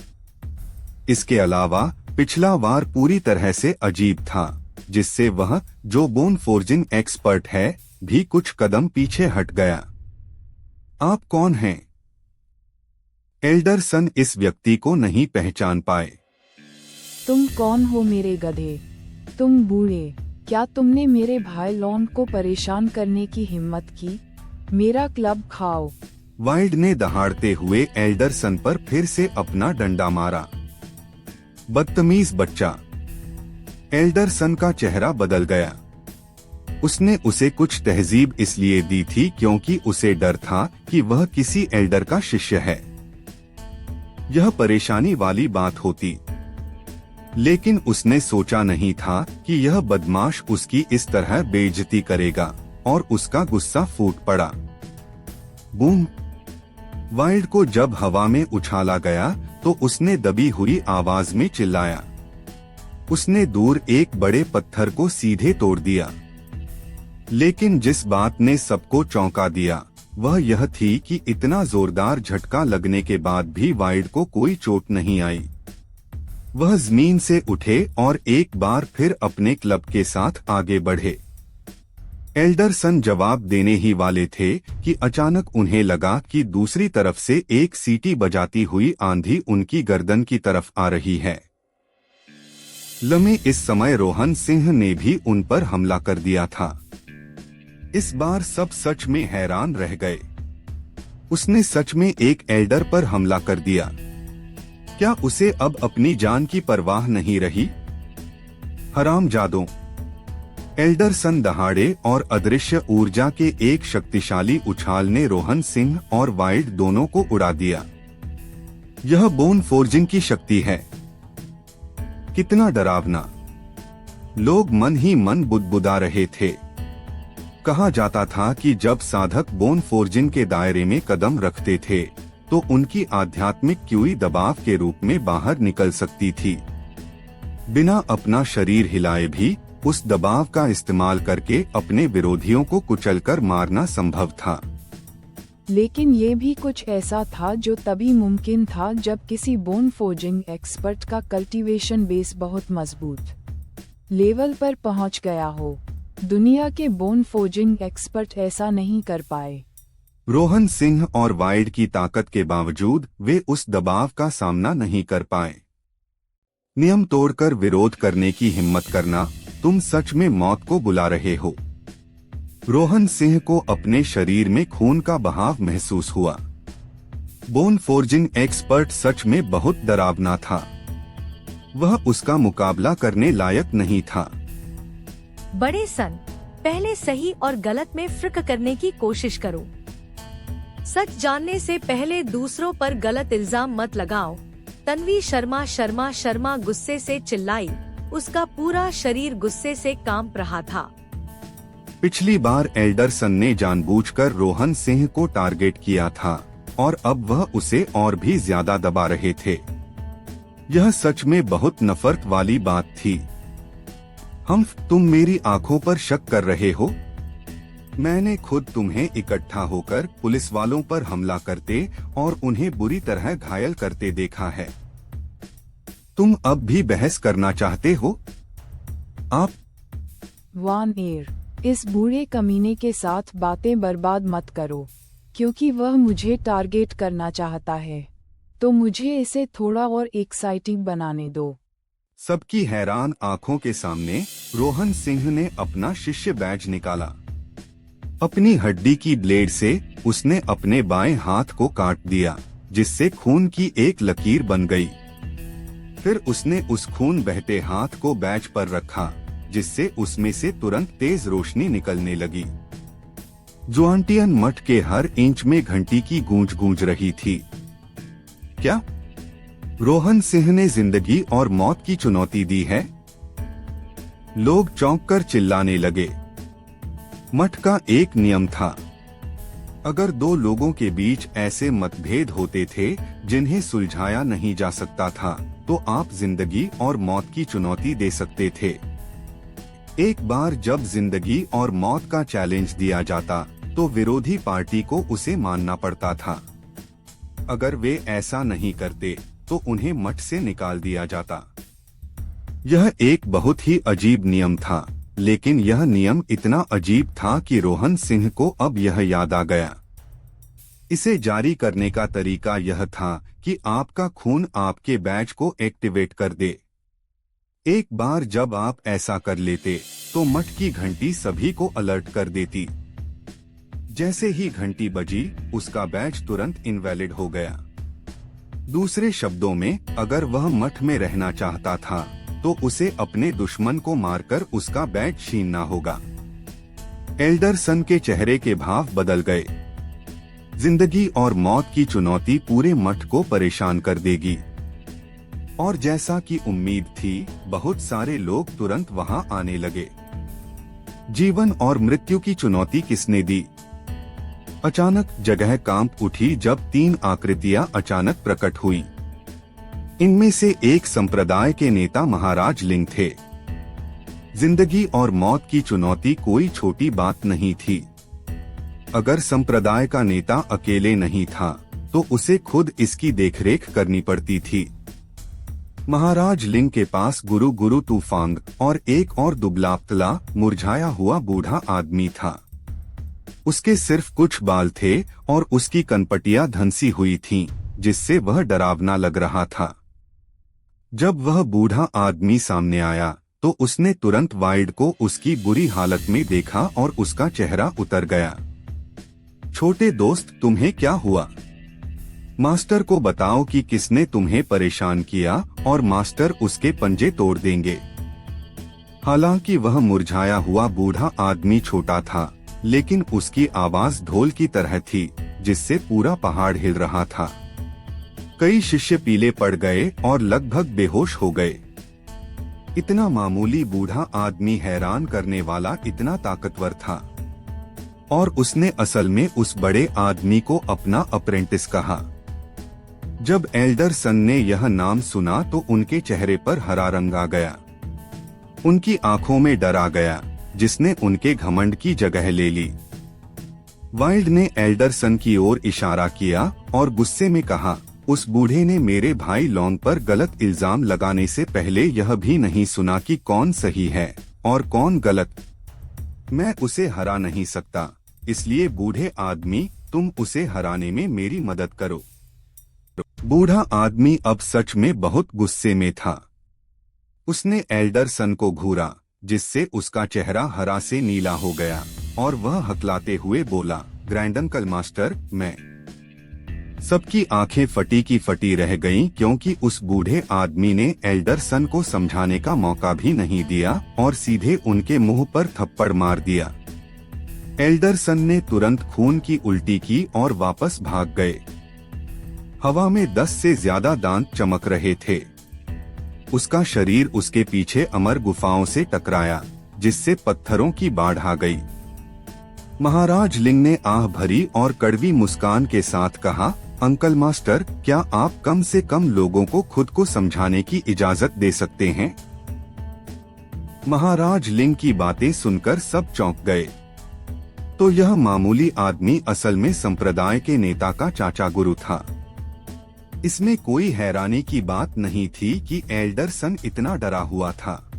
इसके अलावा पिछला वार पूरी तरह से अजीब था, जिससे वह, जो बोन फोर्जिंग एक्सपर्ट है, भी कुछ कदम पीछे हट गया। आप कौन हैं? एल्डरसन इस व्यक्ति को नहीं पहचान पाए। तुम कौन हो मेरे गधे? तुम बूढ़े, क्या तुमने मेरे भाई लॉन को परेशान करने की हिम्मत की? मेरा क्लब खाओ। वाइल्ड ने दहाड़ते हुए एल्डरसन पर फिर से अपना डंडा मारा। बदतमीज बच्चा। एल्डरसन का चेहरा बदल गया। उसने उसे कुछ तहजीब इसलिए दी थी क्योंकि उसे डर था कि वह किसी एल्डर का शिष्य है। यह परेशानी वाली बात होती, लेकिन उसने सोचा नहीं था कि यह बदमाश उसकी इस तरह बेइज्जती करेगा, और उसका गुस्सा फूट पड़ा। बूम! वाइल्ड को जब हवा में उछाला गया तो उसने दबी हुई आवाज में चिल्लाया। उसने दूर एक बड़े पत्थर को सीधे तोड़ दिया। लेकिन जिस बात ने सबको चौंका दिया वह यह थी कि इतना जोरदार झटका लगने के बाद भी वाइड को कोई चोट नहीं आई। वह जमीन से उठे और एक बार फिर अपने क्लब के साथ आगे बढ़े। एल्डरसन जवाब देने ही वाले थे कि अचानक उन्हें लगा कि दूसरी तरफ से एक सीटी बजाती हुई आंधी उनकी गर्दन की तरफ आ रही है। लम्हे इस समय रोहन सिंह ने भी उन पर हमला कर दिया था। इस बार सब सच में हैरान रह गए। उसने सच में एक एल्डर पर हमला कर दिया। क्या उसे अब अपनी जान की परवाह नहीं रही? हरामजादों! एल्डरसन दहाड़े और अदृश्य ऊर्जा के एक शक्तिशाली उछाल ने रोहन सिंह और वाइल्ड दोनों को उड़ा दिया। यह बोन फोर्जिंग की शक्ति है। कितना डरावना! लोग मन ही मन बुदबुदा रहे थे। कहा जाता था कि जब साधक बोन फोर्जिंग के दायरे में कदम रखते थे तो उनकी आध्यात्मिक क्यूई दबाव के रूप में बाहर निकल सकती थी। बिना अपना शरीर हिलाए भी उस दबाव का इस्तेमाल करके अपने विरोधियों को कुचलकर मारना संभव था। लेकिन ये भी कुछ ऐसा था जो तभी मुमकिन था जब किसी बोन फोर्जिंग एक्सपर्ट का कल्टीवेशन बेस बहुत मजबूत लेवल पर पहुंच गया हो। दुनिया के बोन फोर्जिंग एक्सपर्ट ऐसा नहीं कर पाए। रोहन सिंह और वाइल्ड की ताकत के बावजूद वे उस दबाव का सामना नहीं कर पाए। नियम तोड़कर विरोध करने की हिम्मत करना, तुम सच में मौत को बुला रहे हो। रोहन सिंह को अपने शरीर में खून का बहाव महसूस हुआ। बोन फोर्जिंग एक्सपर्ट सच में बहुत डरावना था। वह उसका मुकाबला करने लायक नहीं था। बड़े सन, पहले सही और गलत में फर्क करने की कोशिश करो। सच जानने से पहले दूसरों पर गलत इल्जाम मत लगाओ। तन्वी शर्मा गुस्से से चिल्लाई। उसका पूरा शरीर गुस्से से कांप रहा था। पिछली बार एल्डरसन ने जानबूझकर रोहन सिंह को टारगेट किया था और अब वह उसे और भी ज्यादा दबा रहे थे। यह सच में बहुत नफरत वाली बात थी। तुम मेरी आंखों पर शक कर रहे हो? मैंने खुद तुम्हें इकट्ठा होकर पुलिस वालों पर हमला करते और उन्हें बुरी तरह घायल करते देखा है। तुम अब भी बहस करना चाहते हो? आप वान एयर, इस बूढ़े कमीने के साथ बातें बर्बाद मत करो, क्योंकि वह मुझे टारगेट करना चाहता है। तो मुझे इसे थोड़ा और एक्साइटिंग बनाने दो। सबकी हैरान आंखों के सामने रोहन सिंह ने अपना शिष्य बैज निकाला। अपनी हड्डी की ब्लेड से उसने अपने बाएं हाथ को काट दिया, जिससे खून की एक लकीर बन गई। फिर उसने उस खून बहते हाथ को बैज पर रखा, जिससे उसमें से तुरंत तेज रोशनी निकलने लगी। जुआंटियन मठ के हर इंच में घंटी की गूंज गूंज रही थी। क्या रोहन सिंह ने जिंदगी और मौत की चुनौती दी है? लोग चौंककर चिल्लाने लगे। मठ का एक नियम था, अगर दो लोगों के बीच ऐसे मतभेद होते थे जिन्हें सुलझाया नहीं जा सकता था, तो आप जिंदगी और मौत की चुनौती दे सकते थे। एक बार जब जिंदगी और मौत का चैलेंज दिया जाता, तो विरोधी पार्टी को उसे मानना पड़ता था। अगर वे ऐसा नहीं करते तो उन्हें मठ से निकाल दिया जाता। यह एक बहुत ही अजीब नियम था, लेकिन यह नियम इतना अजीब था कि रोहन सिंह को अब यह याद आ गया। इसे जारी करने का तरीका यह था कि आपका खून आपके बैज को एक्टिवेट कर दे। एक बार जब आप ऐसा कर लेते तो मठ की घंटी सभी को अलर्ट कर देती। जैसे ही घंटी बजी, उसका बैज तुरंत इनवैलिड हो गया। दूसरे शब्दों में, अगर वह मठ में रहना चाहता था तो उसे अपने दुश्मन को मारकर उसका बैज छीनना होगा। एल्डरसन के चेहरे के भाव बदल गए। जिंदगी और मौत की चुनौती पूरे मठ को परेशान कर देगी। और जैसा कि उम्मीद थी, बहुत सारे लोग तुरंत वहां आने लगे। जीवन और मृत्यु की चुनौती किसने दी? अचानक जगह कांप उठी जब तीन आकृतियां अचानक प्रकट हुई। इनमें से एक संप्रदाय के नेता महाराज लिंग थे। जिंदगी और मौत की चुनौती कोई छोटी बात नहीं थी। अगर संप्रदाय का नेता अकेले नहीं था तो उसे खुद इसकी देखरेख करनी पड़ती थी। महाराज लिंग के पास गुरु तूफांग और एक और दुबला-पतला मुरझाया हुआ बूढ़ा आदमी था। उसके सिर्फ कुछ बाल थे और उसकी कनपटियां धंसी हुई थीं, जिससे वह डरावना लग रहा था। जब वह बूढ़ा आदमी सामने आया तो उसने तुरंत वाइल्ड को उसकी बुरी हालत में देखा और उसका चेहरा उतर गया। छोटे दोस्त, तुम्हें क्या हुआ? मास्टर को बताओ कि किसने तुम्हें परेशान किया और मास्टर उसके पंजे तोड़ देंगे। हालांकि वह मुरझाया हुआ बूढ़ा आदमी छोटा था, लेकिन उसकी आवाज ढोल की तरह थी, जिससे पूरा पहाड़ हिल रहा था। कई शिष्य पीले पड़ गए और लगभग बेहोश हो गए। इतना मामूली बूढ़ा आदमी हैरान करने वाला इतना ताकतवर था, और उसने असल में उस बड़े आदमी को अपना अप्रेंटिस कहा। जब एल्डर सन ने यह नाम सुना तो उनके चेहरे पर हरा रंग आ गया। उनकी आंखों में डर आ गया, जिसने उनके घमंड की जगह ले ली। वाइल्ड ने एल्डर सन की ओर इशारा किया और गुस्से में कहा, उस बूढ़े ने मेरे भाई लॉन्ग पर गलत इल्जाम लगाने से पहले यह भी नहीं सुना कि कौन सही है और कौन गलत। मैं उसे हरा नहीं सकता, इसलिए बूढ़े आदमी, तुम उसे हराने में मेरी मदद करो। बूढ़ा आदमी अब सच में बहुत गुस्से में था। उसने एल्डर सन को घूरा, जिससे उसका चेहरा हरा से नीला हो गया, और वह हकलाते हुए बोला, ग्रैंड अंकल मास्टर, मैं। सबकी आंखें फटी की फटी रह गईं, क्योंकि उस बूढ़े आदमी ने एल्डर सन को समझाने का मौका भी नहीं दिया और सीधे उनके मुंह पर थप्पड़ मार दिया। एल्डर सन ने तुरंत खून की उल्टी की और वापस भाग गए। हवा में 10 से ज्यादा दांत चमक रहे थे। उसका शरीर उसके पीछे अमर गुफाओं से टकराया, जिससे पत्थरों की बाढ़ आ गई। महाराज लिंग ने आह भरी और कड़वी मुस्कान के साथ कहा, अंकल मास्टर, क्या आप कम से कम लोगों को खुद को समझाने की इजाजत दे सकते हैं? महाराज लिंग की बातें सुनकर सब चौंक गए। तो यह मामूली आदमी असल में संप्रदाय के नेता का चाचा गुरु था। इसमें कोई हैरानी की बात नहीं थी कि एल्डर सन इतना डरा हुआ था।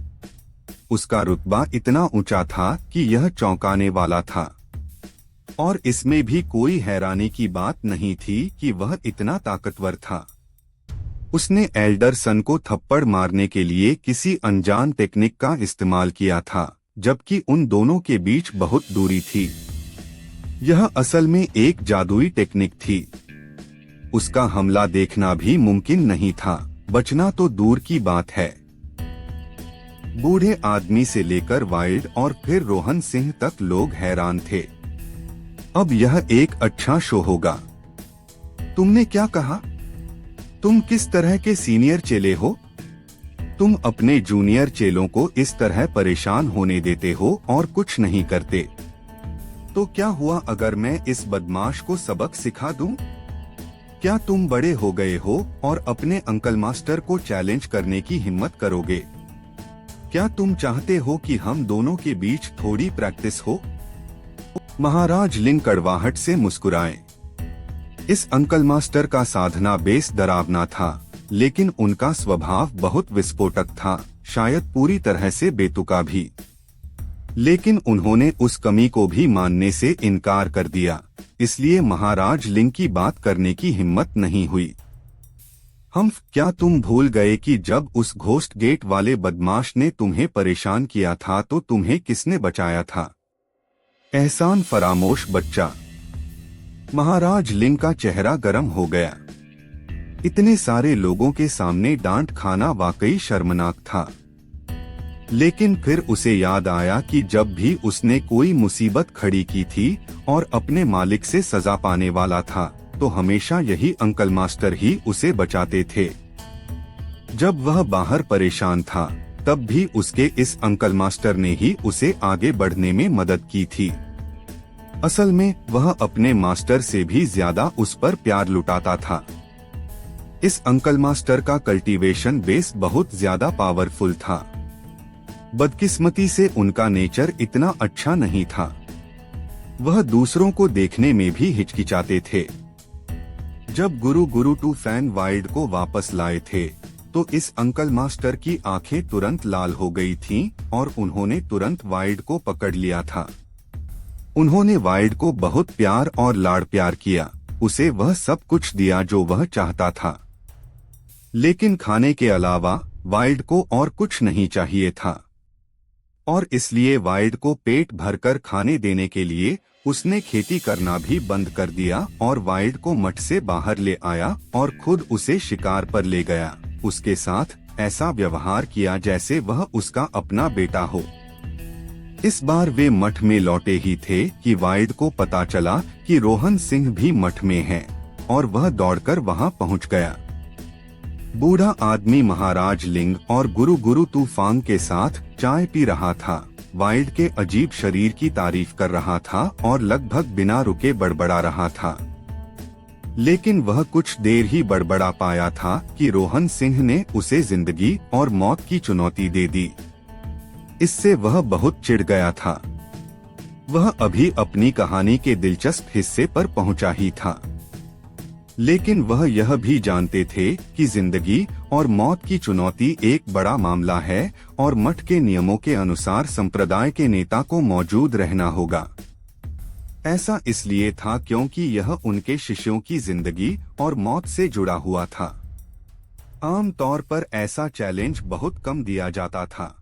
उसका रुतबा इतना ऊंचा था कि यह चौंकाने वाला था, और इसमें भी कोई हैरानी की बात नहीं थी कि वह इतना ताकतवर था। उसने एल्डर सन को थप्पड़ मारने के लिए किसी अनजान टेक्निक का इस्तेमाल किया था, जबकि उन दोनों के बीच बहुत दूरी थी। यह असल में एक जादुई टेक्निक थी। उसका हमला देखना भी मुमकिन नहीं था, बचना तो दूर की बात है। बूढ़े आदमी से लेकर वाइल्ड और फिर रोहन सिंह तक लोग हैरान थे। अब यह एक अच्छा शो होगा। तुमने क्या कहा? तुम किस तरह के सीनियर चेले हो? तुम अपने जूनियर चेलों को इस तरह परेशान होने देते हो और कुछ नहीं करते। तो क्या हुआ अगर मैं इस बदमाश को सबक सिखा दूं? क्या तुम बड़े हो गए हो और अपने अंकल मास्टर को चैलेंज करने की हिम्मत करोगे? क्या तुम चाहते हो कि हम दोनों के बीच थोड़ी प्रैक्टिस हो? महाराज लिंग कड़वाहट से मुस्कुराए। इस अंकल मास्टर का साधना बेस डरावना था, लेकिन उनका स्वभाव बहुत विस्फोटक था, शायद पूरी तरह से बेतुका भी। लेकिन उन्होंने उस कमी को भी मानने से इनकार कर दिया, इसलिए महाराज लिंग की बात करने की हिम्मत नहीं हुई। क्या तुम भूल गए कि जब उस घोस्ट गेट वाले बदमाश ने तुम्हें परेशान किया था तो तुम्हें किसने बचाया था? एहसान फरामोश बच्चा। महाराज लिंग का चेहरा गर्म हो गया। इतने सारे लोगों के सामने डांट खाना वाकई शर्मनाक था। लेकिन फिर उसे याद आया कि जब भी उसने कोई मुसीबत खड़ी की थी और अपने मालिक से सजा पाने वाला था, तो हमेशा यही अंकल मास्टर ही उसे बचाते थे। जब वह बाहर परेशान था, तब भी उसके इस अंकल मास्टर ने ही उसे आगे बढ़ने में मदद की थी। असल में वह अपने मास्टर से भी ज्यादा उस पर प्यार लुटाता था। इस अंकल मास्टर का कल्टीवेशन बेस बहुत ज्यादा पावरफुल था। बदकिस्मती से उनका नेचर इतना अच्छा नहीं था। वह दूसरों को देखने में भी हिचकिचाते थे। जब गुरु तूफान वाइल्ड को वापस लाए थे तो इस अंकल मास्टर की आंखें तुरंत लाल हो गई थीं और उन्होंने तुरंत वाइल्ड को पकड़ लिया था। उन्होंने वाइल्ड को बहुत प्यार और लाड़ प्यार किया, उसे वह सब कुछ दिया जो वह चाहता था। लेकिन खाने के अलावा वाइल्ड को और कुछ नहीं चाहिए था और इसलिए वाइल्ड को पेट भरकर खाने देने के लिए उसने खेती करना भी बंद कर दिया और वाइल्ड को मठ से बाहर ले आया और खुद उसे शिकार पर ले गया। उसके साथ ऐसा व्यवहार किया जैसे वह उसका अपना बेटा हो। इस बार वे मठ में लौटे ही थे कि वाइल्ड को पता चला कि रोहन सिंह भी मठ में है और वह दौड़कर वहां पहुंच गया। बूढ़ा आदमी महाराज लिंग और गुरु तूफान के साथ चाय पी रहा था। वाइल्ड के अजीब शरीर की तारीफ कर रहा था और लगभग बिना रुके बड़बड़ा रहा था। लेकिन वह कुछ देर ही बड़बड़ा पाया था कि रोहन सिंह ने उसे जिंदगी और मौत की चुनौती दे दी। इससे वह बहुत चिढ़ गया था। वह अभी अपनी कहानी के दिलचस्प हिस्से पर पहुंचा ही था। लेकिन वह यह भी जानते थे कि जिंदगी और मौत की चुनौती एक बड़ा मामला है और मठ के नियमों के अनुसार संप्रदाय के नेता को मौजूद रहना होगा। ऐसा इसलिए था क्योंकि यह उनके शिष्यों की जिंदगी और मौत से जुड़ा हुआ था। आम तौर पर ऐसा चैलेंज बहुत कम दिया जाता था,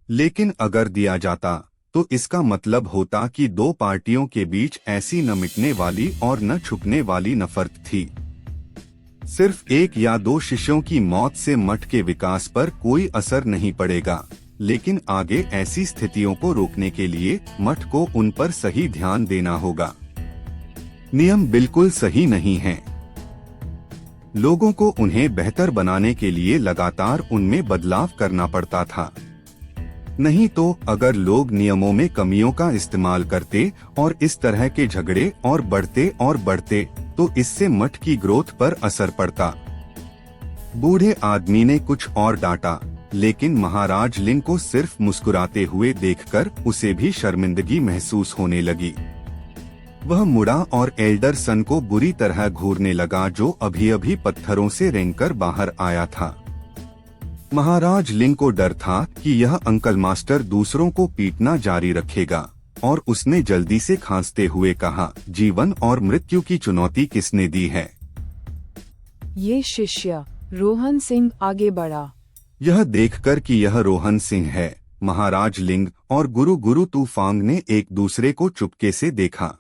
लेकिन अगर दिया जाता तो इसका मतलब होता कि दो पार्टियों के बीच ऐसी न मिटने वाली और न छुपने वाली नफरत थी। सिर्फ एक या दो शिष्यों की मौत से मठ के विकास पर कोई असर नहीं पड़ेगा, लेकिन आगे ऐसी स्थितियों को रोकने के लिए मठ को उन पर सही ध्यान देना होगा। नियम बिल्कुल सही नहीं हैं। लोगों को उन्हें बेहतर बनाने के लिए लगातार उनमें बदलाव करना पड़ता था। नहीं तो अगर लोग नियमों में कमियों का इस्तेमाल करते और इस तरह के झगड़े और बढ़ते तो इससे मठ की ग्रोथ पर असर पड़ता। बूढ़े आदमी ने कुछ और डांटा, लेकिन महाराज लिंग को सिर्फ मुस्कुराते हुए देखकर उसे भी शर्मिंदगी महसूस होने लगी। वह मुड़ा और एल्डरसन को बुरी तरह घूरने लगा जो अभी पत्थरों से रेंगकर बाहर आया था। महाराज लिंग को डर था कि यह अंकल मास्टर दूसरों को पीटना जारी रखेगा और उसने जल्दी से खांसते हुए कहा, जीवन और मृत्यु की चुनौती किसने दी है? ये शिष्य। रोहन सिंह आगे बढ़ा। यह देखकर कि यह रोहन सिंह है, महाराज लिंग और गुरु तूफान ने एक दूसरे को चुपके से देखा।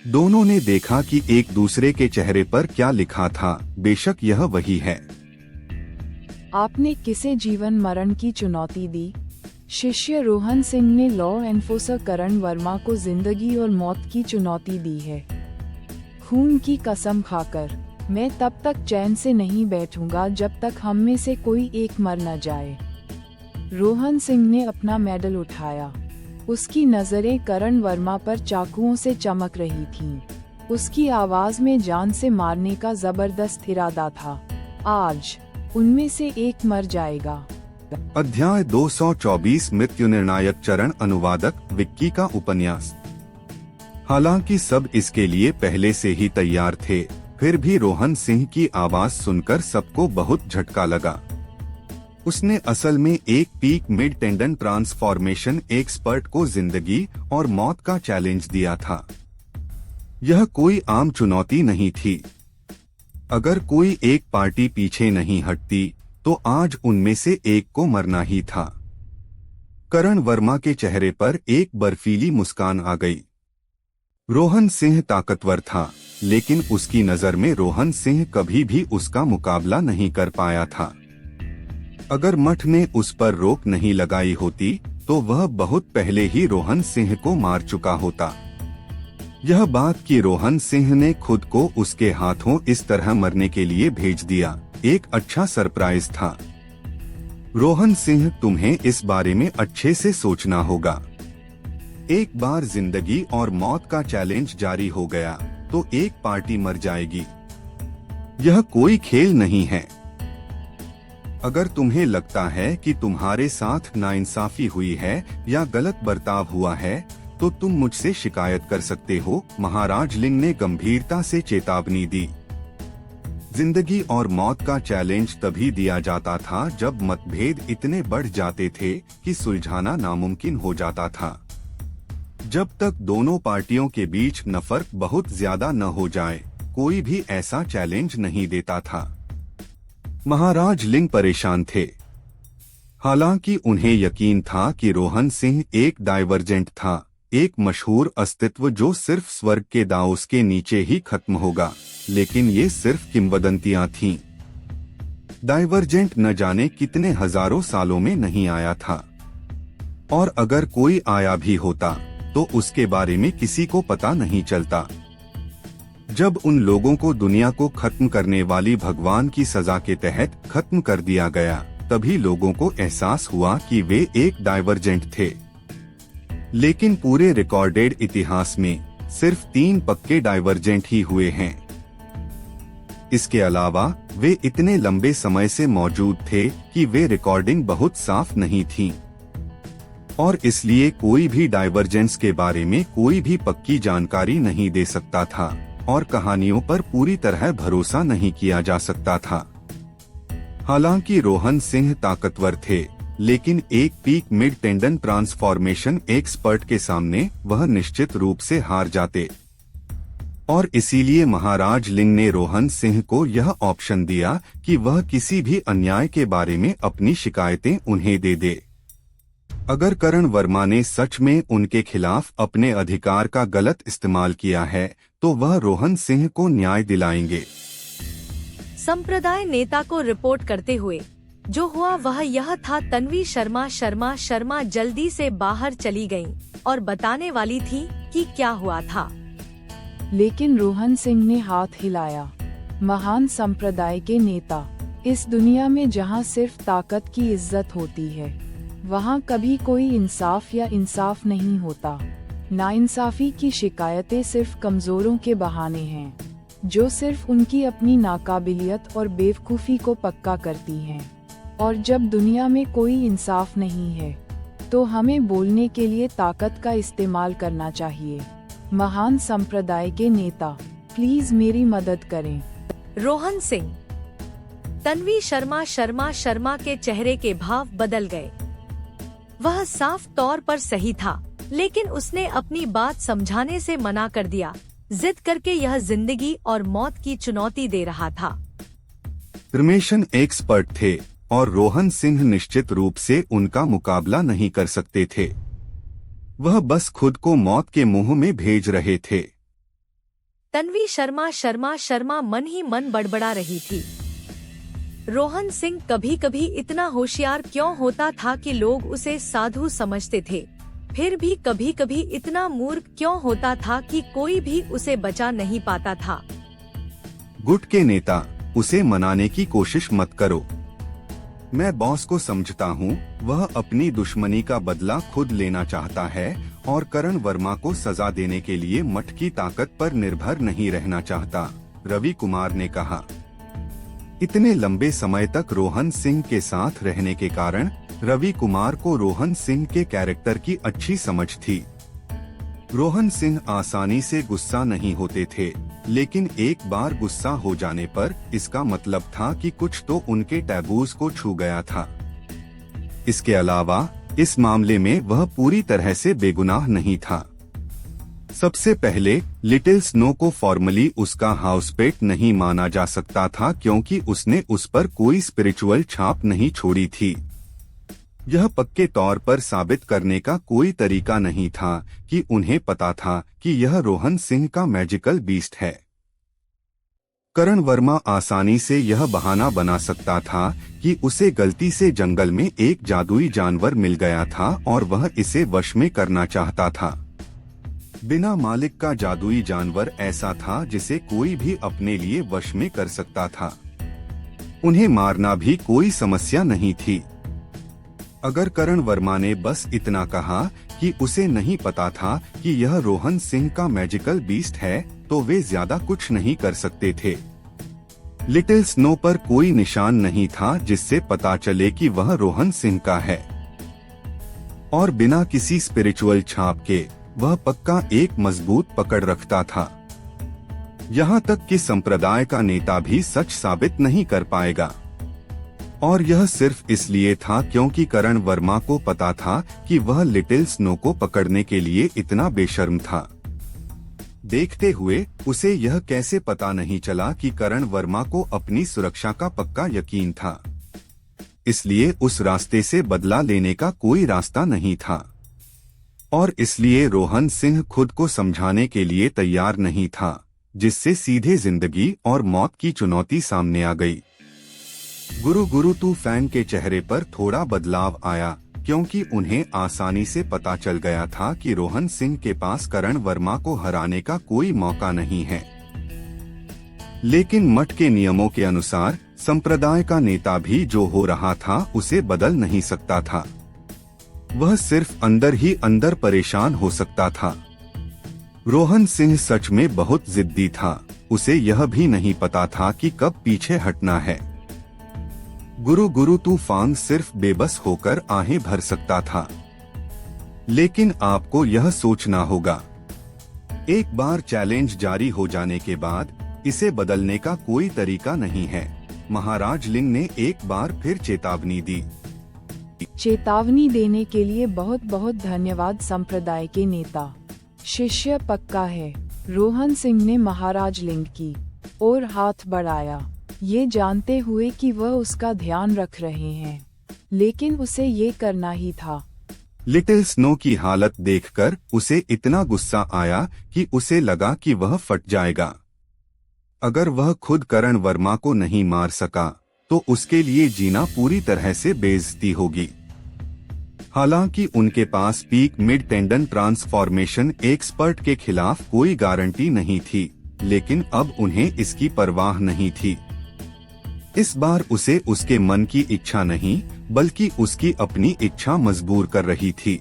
दोनों ने देखा कि एक दूसरे के चेहरे पर क्या लिखा था। बेशक यह वही है। आपने किसे जीवन मरण की चुनौती दी? शिष्य रोहन सिंह ने लॉ एनफोर्सर करण वर्मा को जिंदगी और मौत की चुनौती दी है। खून की कसम खाकर मैं तब तक चैन से नहीं बैठूंगा जब तक हम में से कोई एक मर न जाए। रोहन सिंह ने अपना मेडल उठाया। उसकी नजरें करण वर्मा पर चाकुओं से चमक रही थीं। उसकी आवाज में जान से मारने का जबरदस्त इरादा था। आज उनमें से एक मर जाएगा। अध्याय 224 मृत्यु निर्णायक चरण। अनुवादक विक्की का उपन्यास। हालांकि सब इसके लिए पहले से ही तैयार थे, फिर भी रोहन सिंह की आवाज सुनकर सबको बहुत झटका लगा। उसने असल में एक peak mid tendon transformation expert को जिंदगी और मौत का चैलेंज दिया था। यह कोई आम चुनौती नहीं थी। अगर कोई एक पार्टी पीछे नहीं हटती तो आज उनमें से एक को मरना ही था। करण वर्मा के चेहरे पर एक बर्फीली मुस्कान आ गई। रोहन सिंह ताकतवर था, लेकिन उसकी नजर में रोहन सिंह कभी भी उसका मुकाबला नहीं कर पाया था। अगर मठ ने उस पर रोक नहीं लगाई होती तो वह बहुत पहले ही रोहन सिंह को मार चुका होता। यह बात कि रोहन सिंह ने खुद को उसके हाथों इस तरह मरने के लिए भेज दिया, एक अच्छा सरप्राइज था। रोहन सिंह, तुम्हें इस बारे में अच्छे से सोचना होगा। एक बार जिंदगी और मौत का चैलेंज जारी हो गया तो एक पार्टी मर जाएगी। यह कोई खेल नहीं है। अगर तुम्हें लगता है कि तुम्हारे साथ नाइंसाफी हुई है या गलत बर्ताव हुआ है तो तुम मुझसे शिकायत कर सकते हो, महाराज लिंग ने गंभीरता से चेतावनी दी। जिंदगी और मौत का चैलेंज तभी दिया जाता था जब मतभेद इतने बढ़ जाते थे कि सुलझाना नामुमकिन हो जाता था। जब तक दोनों पार्टियों के बीच नफरत बहुत ज्यादा न हो जाए, कोई भी ऐसा चैलेंज नहीं देता था। महाराज लिंग परेशान थे। हालांकि उन्हें यकीन था कि रोहन सिंह एक डाइवर्जेंट था, एक मशहूर अस्तित्व जो सिर्फ स्वर्ग के दाओस के नीचे ही खत्म होगा, लेकिन ये सिर्फ किंवदंतियां थीं। डाइवर्जेंट न जाने कितने हजारों सालों में नहीं आया था, और अगर कोई आया भी होता तो उसके बारे में किसी को पता नहीं चलता। जब उन लोगों को दुनिया को खत्म करने वाली भगवान की सजा के तहत खत्म कर दिया गया, तभी लोगों को एहसास हुआ कि वे एक डाइवर्जेंट थे। लेकिन पूरे रिकॉर्डेड इतिहास में सिर्फ 3 पक्के डाइवर्जेंट ही हुए हैं। इसके अलावा वे इतने लंबे समय से मौजूद थे कि वे रिकॉर्डिंग बहुत साफ नहीं थी, और इसलिए कोई भी डाइवर्जेंस के बारे में कोई भी पक्की जानकारी नहीं दे सकता था, और कहानियों पर पूरी तरह भरोसा नहीं किया जा सकता था। हालांकि रोहन सिंह ताकतवर थे, लेकिन एक peak mid tendon transformation expert के सामने वह निश्चित रूप से हार जाते, और इसीलिए महाराज लिंग ने रोहन सिंह को यह ऑप्शन दिया कि वह किसी भी अन्याय के बारे में अपनी शिकायतें उन्हें दे दे। अगर करण वर्मा ने सच में उनके खिलाफ अपने अधिकार का गलत इस्तेमाल किया है तो वह रोहन सिंह को न्याय दिलाएंगे। संप्रदाय नेता को रिपोर्ट करते हुए जो हुआ वह यह था, तन्वी शर्मा जल्दी से बाहर चली गईं और बताने वाली थी कि क्या हुआ था। लेकिन रोहन सिंह ने हाथ हिलाया। महान संप्रदाय के नेता, इस दुनिया में जहां सिर्फ ताकत की इज्जत होती है, वहां कभी कोई इंसाफ या इंसाफ नहीं होता। नाइंसाफी की शिकायतें सिर्फ कमजोरों के बहाने हैं, जो सिर्फ उनकी अपनी नाकाबिलियत और बेवकूफ़ी को पक्का करती हैं। और जब दुनिया में कोई इंसाफ नहीं है, तो हमें बोलने के लिए ताकत का इस्तेमाल करना चाहिए। महान संप्रदाय के नेता, प्लीज मेरी मदद करें। रोहन सिंह। तन्वी शर्मा के चेहरे के भाव बदल गए। वह साफ तौर पर सही था, लेकिन उसने अपनी बात समझाने से मना कर दिया। जिद करके यह जिंदगी और मौत की चुनौती दे रहा था। क्रिमेशन एक्सपर्ट थे और रोहन सिंह निश्चित रूप से उनका मुकाबला नहीं कर सकते थे। वह बस खुद को मौत के मुंह में भेज रहे थे। तन्वी शर्मा मन ही मन बड़बड़ा रही थी। रोहन सिंह कभी कभी इतना होशियार क्यों होता था कि लोग उसे साधु समझते थे, फिर भी कभी कभी इतना मूर्ख क्यों होता था कि कोई भी उसे बचा नहीं पाता था। गुट के नेता, उसे मनाने की कोशिश मत करो। मैं बॉस को समझता हूँ, वह अपनी दुश्मनी का बदला खुद लेना चाहता है और करण वर्मा को सजा देने के लिए मठ की ताकत पर निर्भर नहीं रहना चाहता, रवि कुमार ने कहा। इतने लंबे समय तक रोहन सिंह के साथ रहने के कारण रवि कुमार को रोहन सिंह के कैरेक्टर की अच्छी समझ थी। रोहन सिंह आसानी से गुस्सा नहीं होते थे, लेकिन एक बार गुस्सा हो जाने पर इसका मतलब था कि कुछ तो उनके टैबूज को छू गया था। इसके अलावा इस मामले में वह पूरी तरह से बेगुनाह नहीं था। सबसे पहले लिटिल स्नो को फॉर्मली उसका हाउसपेट नहीं माना जा सकता था, क्योंकि उसने उस पर कोई स्पिरिचुअल छाप नहीं छोड़ी थी। यह पक्के तौर पर साबित करने का कोई तरीका नहीं था कि उन्हें पता था कि यह रोहन सिंह का मैजिकल बीस्ट है। करण वर्मा आसानी से यह बहाना बना सकता था कि उसे गलती से जंगल में एक जादुई जानवर मिल गया था और वह इसे वश में करना चाहता था। बिना मालिक का जादुई जानवर ऐसा था जिसे कोई भी अपने लिए वश में कर सकता था। उन्हें मारना भी कोई समस्या नहीं थी। अगर करण वर्मा ने बस इतना कहा कि उसे नहीं पता था कि यह रोहन सिंह का मैजिकल बीस्ट है, तो वे ज्यादा कुछ नहीं कर सकते थे। लिटिल स्नो पर कोई निशान नहीं था जिससे पता चले कि वह रोहन सिंह का है, और बिना किसी स्पिरिचुअल छाप के वह पक्का एक मजबूत पकड़ रखता था। यहाँ तक कि संप्रदाय का नेता भी सच साबित नहीं कर पाएगा। और यह सिर्फ इसलिए था क्योंकि करण वर्मा को पता था कि वह लिटिल स्नो को पकड़ने के लिए इतना बेशर्म था। देखते हुए उसे यह कैसे पता नहीं चला कि करण वर्मा को अपनी सुरक्षा का पक्का यकीन था, इसलिए उस रास्ते से बदला लेने का कोई रास्ता नहीं था, और इसलिए रोहन सिंह खुद को समझाने के लिए तैयार नहीं था, जिससे सीधे जिंदगी और मौत की चुनौती सामने आ गई। गुरु तू फैन के चेहरे पर थोड़ा बदलाव आया, क्योंकि उन्हें आसानी से पता चल गया था कि रोहन सिंह के पास करण वर्मा को हराने का कोई मौका नहीं है। लेकिन मठ के नियमों के अनुसार संप्रदाय का नेता भी जो हो रहा था उसे बदल नहीं सकता था। वह सिर्फ अंदर ही अंदर परेशान हो सकता था। रोहन सिंह सच में बहुत जिद्दी था, उसे यह भी नहीं पता था कि कब पीछे हटना है। गुरु तूफान सिर्फ बेबस होकर आहें भर सकता था। लेकिन आपको यह सोचना होगा, एक बार चैलेंज जारी हो जाने के बाद इसे बदलने का कोई तरीका नहीं है। महाराज लिंग ने एक बार फिर चेतावनी दी। चेतावनी देने के लिए बहुत बहुत धन्यवाद संप्रदाय के नेता। शिष्य पक्का है। रोहन सिंह ने महाराज लिंग की ओर हाथ बढ़ाया, ये जानते हुए कि वह उसका ध्यान रख रहे हैं, लेकिन उसे ये करना ही था। लिटिल स्नो की हालत देखकर उसे इतना गुस्सा आया कि उसे लगा कि वह फट जाएगा। अगर वह खुद करण वर्मा को नहीं मार सका तो उसके लिए जीना पूरी तरह से बेइज्जती होगी। हालांकि उनके पास peak mid tendon transformation expert के खिलाफ कोई गारंटी नहीं थी, लेकिन अब उन्हें इसकी परवाह नहीं थी। इस बार उसे उसके मन की इच्छा नहीं बल्कि उसकी अपनी इच्छा मजबूर कर रही थी।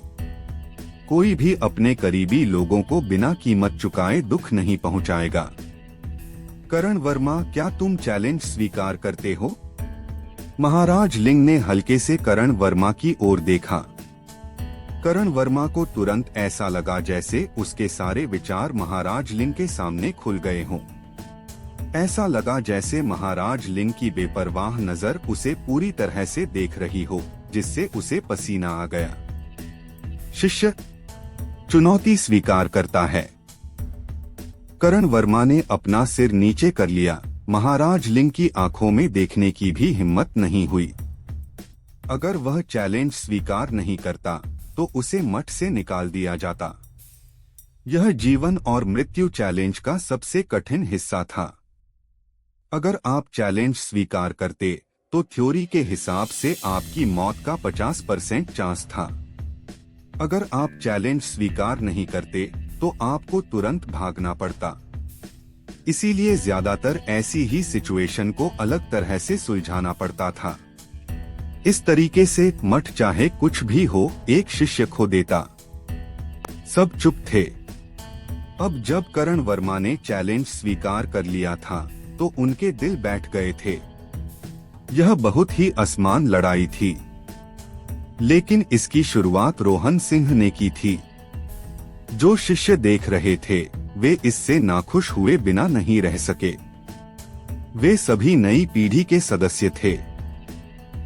कोई भी अपने करीबी लोगों को बिना कीमत चुकाए दुख नहीं पहुंचाएगा। करण वर्मा, क्या तुम चैलेंज स्वीकार करते हो? महाराज लिंग ने हल्के से करण वर्मा की ओर देखा। करण वर्मा को तुरंत ऐसा लगा जैसे उसके सारे विचार महाराज लिंग के सामने खुल गए हों। ऐसा लगा जैसे महाराज लिंग की बेपरवाह नजर उसे पूरी तरह से देख रही हो, जिससे उसे पसीना आ गया। शिष्य चुनौती स्वीकार करता है। करण वर्मा ने अपना सिर नीचे कर लिया। महाराज लिंग की आंखों में देखने की भी हिम्मत नहीं हुई। अगर वह चैलेंज स्वीकार नहीं करता तो उसे मठ से निकाल दिया जाता। यह जीवन और मृत्यु चैलेंज का सबसे कठिन हिस्सा था। अगर आप चैलेंज स्वीकार करते तो थ्योरी के हिसाब से आपकी मौत का 50% चांस था। अगर आप चैलेंज स्वीकार नहीं करते तो आपको तुरंत भागना पड़ता। इसीलिए ज्यादातर ऐसी ही सिचुएशन को अलग तरह से सुलझाना पड़ता था। इस तरीके से मठ चाहे कुछ भी हो एक शिष्य खो देता। सब चुप थे। अब जब करण वर्मा ने चैलेंज स्वीकार कर लिया था तो उनके दिल बैठ गए थे। यह बहुत ही असमान लड़ाई थी, लेकिन इसकी शुरुआत रोहन सिंह ने की थी। जो शिष्य देख रहे थे वे इससे नाखुश हुए बिना नहीं रह सके। वे सभी नई पीढ़ी के सदस्य थे।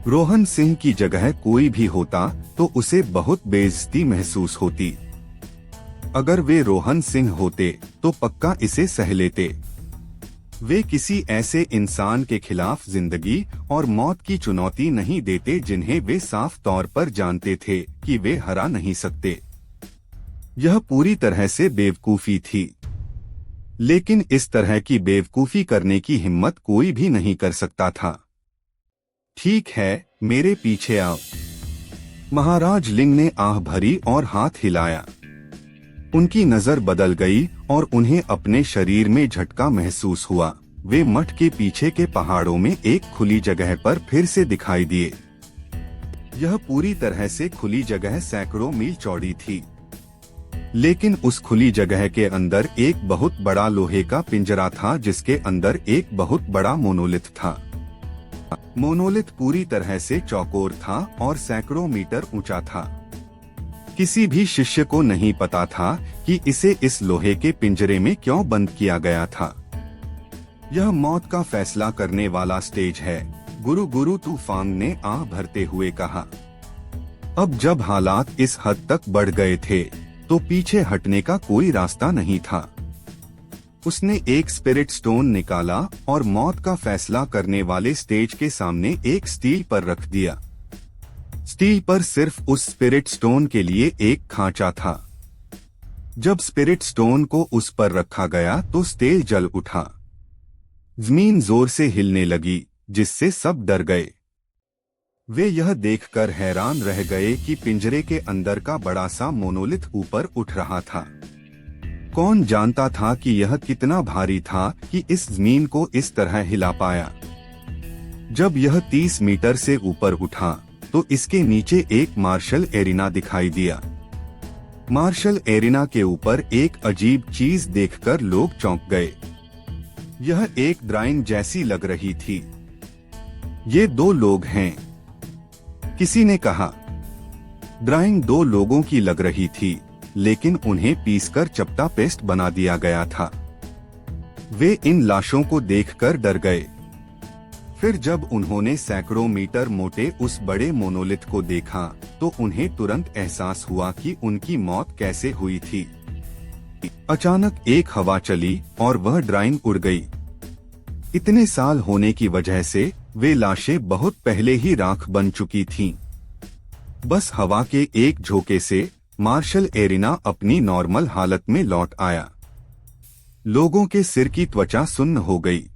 रोहन सिंह की जगह कोई भी होता तो उसे बहुत बेइज्जती महसूस होती। अगर वे रोहन सिंह होते तो पक्का इसे सह लेते। वे किसी ऐसे इंसान के खिलाफ जिंदगी और मौत की चुनौती नहीं देते जिन्हें वे साफ तौर पर जानते थे कि वे हरा नहीं सकते। यह पूरी तरह से बेवकूफी थी, लेकिन इस तरह की बेवकूफी करने की हिम्मत कोई भी नहीं कर सकता था। ठीक है, मेरे पीछे आओ। महाराज लिंग ने आह भरी और हाथ हिलाया। उनकी नजर बदल गई और उन्हें अपने शरीर में झटका महसूस हुआ। वे मठ के पीछे के पहाड़ों में एक खुली जगह पर फिर से दिखाई दिए। यह पूरी तरह से खुली जगह सैकड़ों मील चौड़ी थी। लेकिन उस खुली जगह के अंदर एक बहुत बड़ा लोहे का पिंजरा था जिसके अंदर एक बहुत बड़ा मोनोलिथ था। मोनोलिथ पूरी तरह से चौकोर था और सैकड़ों मीटर ऊंचा था। किसी भी शिष्य को नहीं पता था कि इसे इस लोहे के पिंजरे में क्यों बंद किया गया था। यह मौत का फैसला करने वाला स्टेज है, गुरु तूफान ने आह भरते हुए कहा। अब जब हालात इस हद तक बढ़ गए थे तो पीछे हटने का कोई रास्ता नहीं था। उसने एक स्पिरिट स्टोन निकाला और मौत का फैसला करने वाले स्टेज के सामने एक स्टील पर रख दिया। स्टील पर सिर्फ उस स्पिरिट स्टोन के लिए एक खांचा था। जब स्पिरिट स्टोन को उस पर रखा गया तो स्टेज जल उठा। जमीन जोर से हिलने लगी जिससे सब डर गए। वे यह देखकर हैरान रह गए कि पिंजरे के अंदर का बड़ा सा मोनोलिथ ऊपर उठ रहा था। कौन जानता था कि यह कितना भारी था कि इस जमीन को इस तरह हिला पाया। जब यह 30 मीटर से ऊपर उठा तो इसके नीचे एक मार्शल एरिना दिखाई दिया। मार्शल एरिना के ऊपर एक अजीब चीज देखकर लोग चौंक गए। यह एक ड्राइंग जैसी लग रही थी। ये 2 लोग हैं, किसी ने कहा। ड्राइंग 2 लोगों की लग रही थी, लेकिन उन्हें पीसकर चपटा पेस्ट बना दिया गया था। वे इन लाशों को देखकर डर गए। फिर जब उन्होंने सैकड़ों मीटर मोटे उस बड़े मोनोलिथ को देखा तो उन्हें तुरंत एहसास हुआ कि उनकी मौत कैसे हुई थी। अचानक एक हवा चली और वह ड्राइंग उड़ गई। इतने साल होने की वजह से वे लाशें बहुत पहले ही राख बन चुकी थीं। बस हवा के एक झोंके से मार्शल एरिना अपनी नॉर्मल हालत में लौट आया। लोगों के सिर की त्वचा सुन्न हो गई।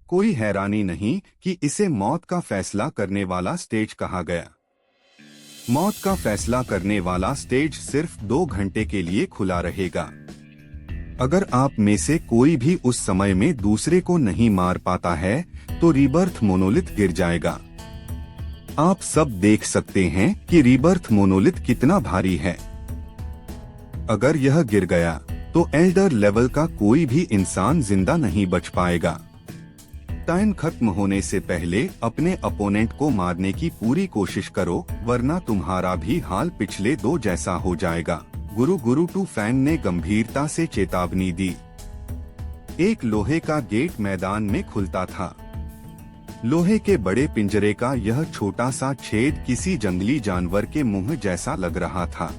कोई हैरानी नहीं कि इसे मौत का फैसला करने वाला स्टेज कहा गया। मौत का फैसला करने वाला स्टेज सिर्फ 2 घंटे के लिए खुला रहेगा। अगर आप में से कोई भी उस समय में दूसरे को नहीं मार पाता है तो रीबर्थ मोनोलिथ गिर जाएगा। आप सब देख सकते हैं कि रीबर्थ मोनोलिथ कितना भारी है। अगर यह गिर गया तो एल्डर लेवल का कोई भी इंसान जिंदा नहीं बच पाएगा। टाइम खत्म होने से पहले अपने अपोनेंट को मारने की पूरी कोशिश करो, वरना तुम्हारा भी हाल पिछले 2 जैसा हो जाएगा, गुरु तूफान ने गंभीरता से चेतावनी दी। एक लोहे का गेट मैदान में खुलता था। लोहे के बड़े पिंजरे का यह छोटा सा छेद किसी जंगली जानवर के मुंह जैसा लग रहा था।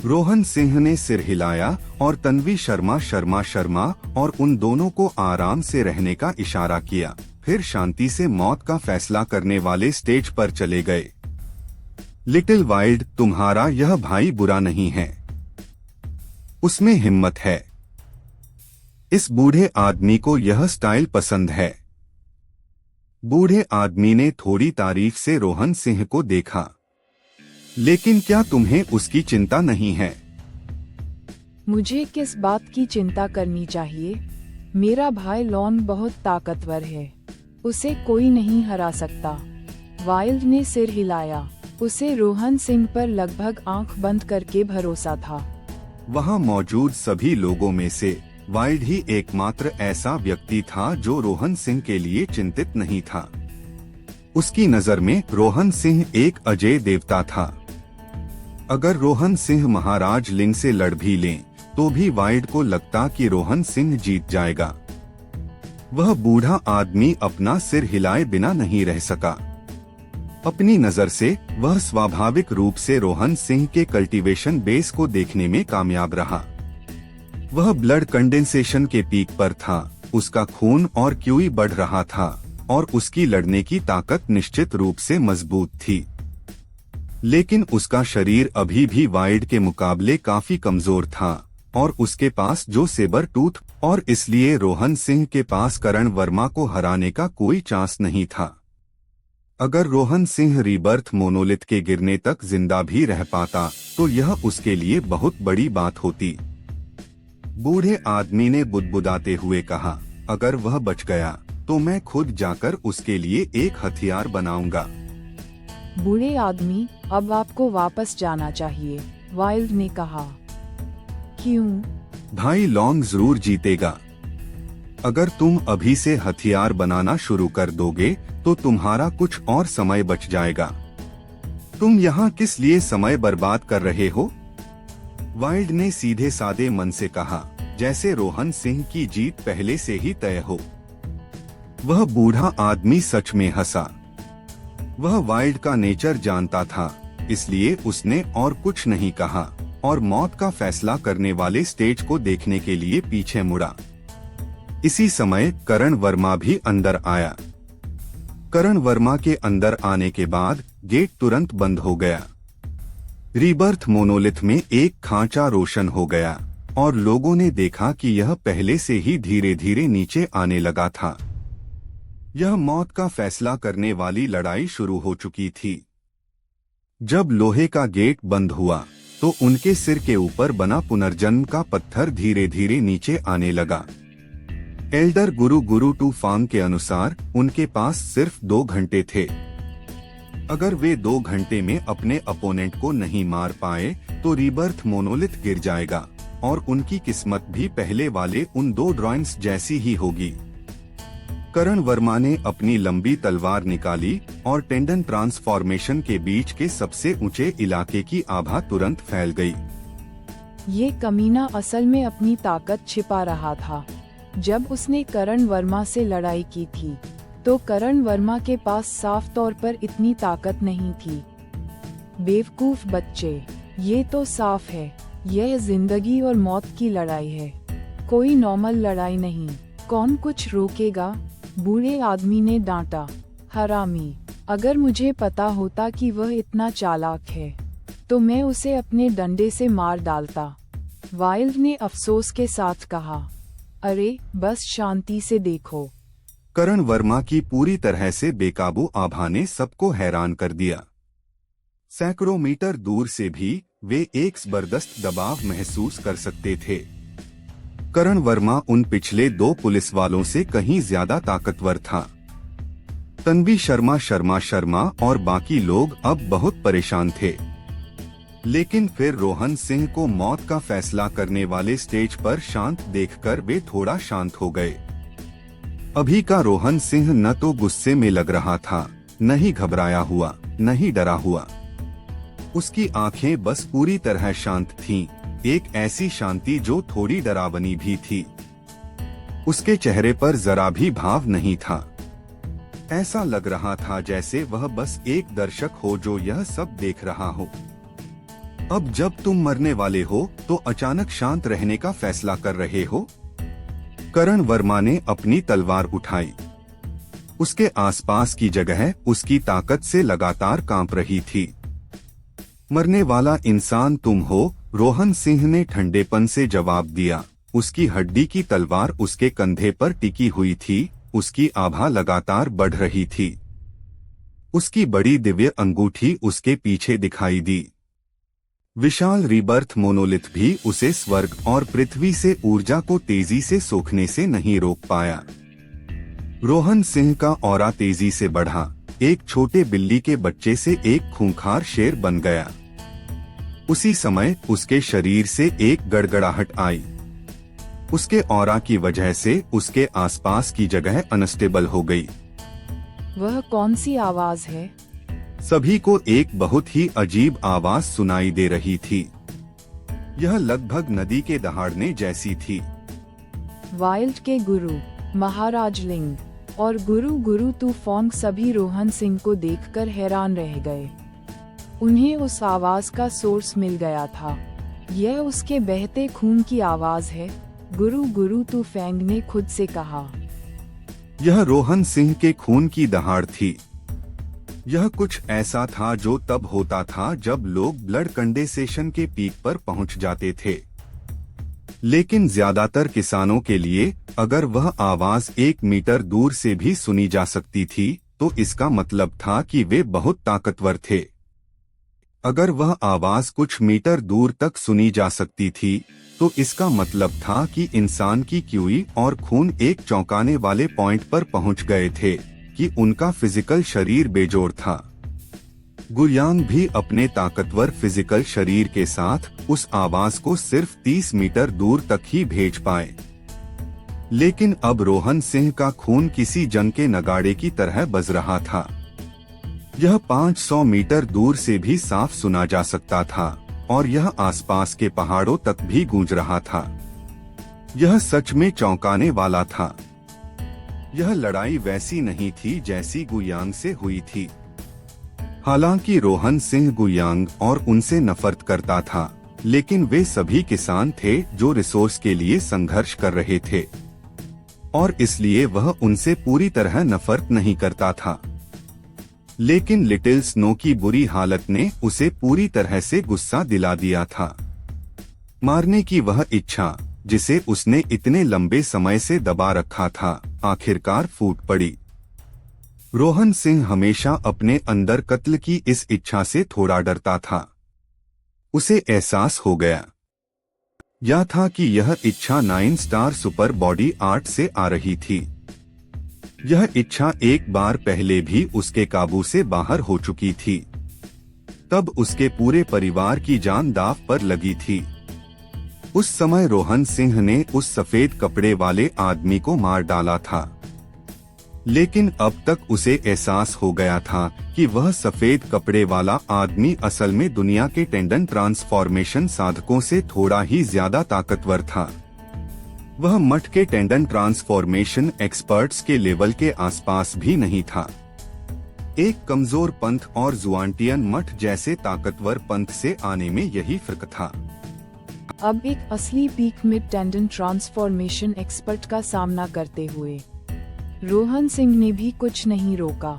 रोहन सिंह ने सिर हिलाया और तन्वी शर्मा और उन दोनों को आराम से रहने का इशारा किया। फिर शांति से मौत का फैसला करने वाले स्टेज पर चले गए। लिटिल वाइल्ड, तुम्हारा यह भाई बुरा नहीं है, उसमें हिम्मत है। इस बूढ़े आदमी को यह स्टाइल पसंद है। बूढ़े आदमी ने थोड़ी तारीफ से रोहन सिंह को देखा। लेकिन क्या तुम्हें उसकी चिंता नहीं है? मुझे किस बात की चिंता करनी चाहिए? मेरा भाई लॉन बहुत ताकतवर है, उसे कोई नहीं हरा सकता। वाइल्ड ने सिर हिलाया। उसे रोहन सिंह पर लगभग आंख बंद करके भरोसा था। वहां मौजूद सभी लोगों में से वाइल्ड ही एकमात्र ऐसा व्यक्ति था जो रोहन सिंह के लिए चिंतित नहीं था। उसकी नजर में रोहन सिंह एक अजय देवता था। अगर रोहन सिंह महाराज लिंग से लड़ भी लें तो भी वाइल्ड को लगता कि रोहन सिंह जीत जाएगा। वह बूढ़ा आदमी अपना सिर हिलाए बिना नहीं रह सका। अपनी नजर से वह स्वाभाविक रूप से रोहन सिंह के कल्टीवेशन बेस को देखने में कामयाब रहा। वह ब्लड कंडेंसेशन के पीक पर था। उसका खून और क्यूई बढ़ रहा था और उसकी लड़ने की ताकत निश्चित रूप से मजबूत थी। लेकिन उसका शरीर अभी भी वाइल्ड के मुकाबले काफी कमजोर था और उसके पास जो सेबर टूथ, और इसलिए रोहन सिंह के पास करण वर्मा को हराने का कोई चांस नहीं था। अगर रोहन सिंह रीबर्थ मोनोलिथ के गिरने तक जिंदा भी रह पाता तो यह उसके लिए बहुत बड़ी बात होती। बूढ़े आदमी ने बुदबुदाते हुए कहा, अगर वह बच गया तो मैं खुद जाकर उसके लिए एक हथियार बनाऊंगा। बूढ़े आदमी, अब आपको वापस जाना चाहिए, वाइल्ड ने कहा। क्यों? भाई लॉन्ग जरूर जीतेगा। अगर तुम अभी से हथियार बनाना शुरू कर दोगे तो तुम्हारा कुछ और समय बच जाएगा। तुम यहाँ किस लिए समय बर्बाद कर रहे हो? वाइल्ड ने सीधे सादे मन से कहा, जैसे रोहन सिंह की जीत पहले से ही तय हो। वह बूढ़ा आदमी सच में हंसा। वह वाइल्ड का नेचर जानता था, इसलिए उसने और कुछ नहीं कहा और मौत का फैसला करने वाले स्टेज को देखने के लिए पीछे मुड़ा। इसी समय करण वर्मा भी अंदर आया। करण वर्मा के अंदर आने के बाद गेट तुरंत बंद हो गया। रीबर्थ मोनोलिथ में एक खांचा रोशन हो गया और लोगों ने देखा कि यह पहले से ही धीरे धीरे नीचे आने लगा था। यह मौत का फैसला करने वाली लड़ाई शुरू हो चुकी थी। जब लोहे का गेट बंद हुआ तो उनके सिर के ऊपर बना पुनर्जन्म का पत्थर धीरे धीरे नीचे आने लगा। एल्डर गुरु टू फांग के अनुसार उनके पास सिर्फ 2 घंटे थे। अगर वे 2 घंटे में अपने अपोनेंट को नहीं मार पाए तो रीबर्थ मोनोलिथ गिर जाएगा और उनकी किस्मत भी पहले वाले उन 2 ड्रॉइंग्स जैसी ही होगी। करण वर्मा ने अपनी लंबी तलवार निकाली और टेंडन ट्रांसफॉर्मेशन के बीच के सबसे ऊंचे इलाके की आभा तुरंत फैल गई। ये कमीना असल में अपनी ताकत छिपा रहा था। जब उसने करण वर्मा से लड़ाई की थी तो करण वर्मा के पास साफ तौर पर इतनी ताकत नहीं थी। बेवकूफ बच्चे, ये तो साफ है, यह जिंदगी और मौत की लड़ाई है, कोई नॉर्मल लड़ाई नहीं। कौन कुछ रोकेगा? बूढ़े आदमी ने डांटा। हरामी, अगर मुझे पता होता कि वह इतना चालाक है तो मैं उसे अपने डंडे से मार डालता। वाइल्ड ने अफसोस के साथ कहा, अरे बस शांति से देखो। करण वर्मा की पूरी तरह से बेकाबू आभा ने सबको हैरान कर दिया। सैकड़ों मीटर दूर से भी वे एक जबरदस्त दबाव महसूस कर सकते थे। करण वर्मा उन पिछले 2 पुलिस वालों से कहीं ज्यादा ताकतवर था। तन्वी शर्मा और बाकी लोग अब बहुत परेशान थे। लेकिन फिर रोहन सिंह को मौत का फैसला करने वाले स्टेज पर शांत देखकर वे थोड़ा शांत हो गए। अभी का रोहन सिंह न तो गुस्से में लग रहा था, न ही घबराया हुआ, न ही डरा हुआ। उसकी आंखें बस पूरी तरह शांत थीं, एक ऐसी शांति जो थोड़ी डरावनी भी थी। उसके चेहरे पर जरा भी भाव नहीं था। ऐसा लग रहा था जैसे वह बस एक दर्शक हो जो यह सब देख रहा हो। अब जब तुम मरने वाले हो तो अचानक शांत रहने का फैसला कर रहे हो? करण वर्मा ने अपनी तलवार उठाई। उसके आसपास की जगह उसकी ताकत से लगातार कांप रही थी। मरने वाला इंसान तुम हो, रोहन सिंह ने ठंडेपन से जवाब दिया। उसकी हड्डी की तलवार उसके कंधे पर टिकी हुई थी, उसकी आभा लगातार बढ़ रही थी। उसकी बड़ी दिव्य अंगूठी उसके पीछे दिखाई दी। विशाल रीबर्थ मोनोलिथ भी उसे स्वर्ग और पृथ्वी से ऊर्जा को तेजी से सोखने से नहीं रोक पाया। रोहन सिंह का ऑरा तेजी से बढ़ा, एक छोटे बिल्ली के बच्चे से एक खूंखार शेर बन गया। उसी समय उसके शरीर से एक गड़गड़ाहट आई। उसके ऑरा की वजह से उसके आसपास की जगह अनस्टेबल हो गई। वह कौन सी आवाज है? सभी को एक बहुत ही अजीब आवाज सुनाई दे रही थी। यह लगभग नदी के दहाड़ने जैसी थी। वाइल्ड के गुरु महाराज लिंग और गुरु टू फांग सभी रोहन सिंह को देखकर हैरान रह गए। उन्हें उस आवाज का सोर्स मिल गया था। यह उसके बहते खून की आवाज है, गुरु टू फैंग ने खुद से कहा। यह रोहन सिंह के खून की दहाड़ थी। यह कुछ ऐसा था जो तब होता था जब लोग ब्लड कंडेंसेशन के पीक पर पहुंच जाते थे। लेकिन ज्यादातर किसानों के लिए अगर वह आवाज 1 मीटर दूर से भी सुनी जा सकती थी तो इसका मतलब था कि वे बहुत ताकतवर थे। अगर वह आवाज कुछ मीटर दूर तक सुनी जा सकती थी तो इसका मतलब था कि इंसान की क्यूई और खून एक चौंकाने वाले पॉइंट पर पहुंच गए थे कि उनका फिजिकल शरीर बेजोड़ था। गुयांग भी अपने ताकतवर फिजिकल शरीर के साथ उस आवाज को सिर्फ 30 मीटर दूर तक ही भेज पाए। लेकिन अब रोहन सिंह का खून किसी जंग के नगाड़े की तरह बज रहा था। यह 500 मीटर दूर से भी साफ सुना जा सकता था और यह आसपास के पहाड़ों तक भी गूंज रहा था। यह सच में चौंकाने वाला था। यह लड़ाई वैसी नहीं थी जैसी गुयांग से हुई थी। हालांकि रोहन सिंह गुयांग और उनसे नफरत करता था, लेकिन वे सभी किसान थे जो रिसोर्स के लिए संघर्ष कर रहे थे और इसलिए वह उनसे पूरी तरह नफरत नहीं करता था। लेकिन लिटिल स्नो की बुरी हालत ने उसे पूरी तरह से गुस्सा दिला दिया था। मारने की वह इच्छा जिसे उसने इतने लंबे समय से दबा रखा था, आखिरकार फूट पड़ी। रोहन सिंह हमेशा अपने अंदर कत्ल की इस इच्छा से थोड़ा डरता था। उसे एहसास हो गया या था कि यह इच्छा 9 स्टार सुपर बॉडी आर्ट से आ रही थी। यह इच्छा एक बार पहले भी उसके काबू से बाहर हो चुकी थी। तब उसके पूरे परिवार की जान दांव पर लगी थी। उस समय रोहन सिंह ने उस सफेद कपड़े वाले आदमी को मार डाला था, लेकिन अब तक उसे एहसास हो गया था कि वह सफेद कपड़े वाला आदमी असल में दुनिया के टेंडन ट्रांसफॉर्मेशन साधकों से थोड़ा ही ज्यादा ताकतवर था। वह मठ के टेंडन ट्रांसफॉर्मेशन एक्सपर्ट्स के लेवल के आसपास भी नहीं था। एक कमजोर पंथ और जुआंटियन मठ जैसे ताकतवर पंथ से आने में यही फर्क था। अब एक असली peak mid tendon transformation expert का सामना करते हुए रोहन सिंह ने भी कुछ नहीं रोका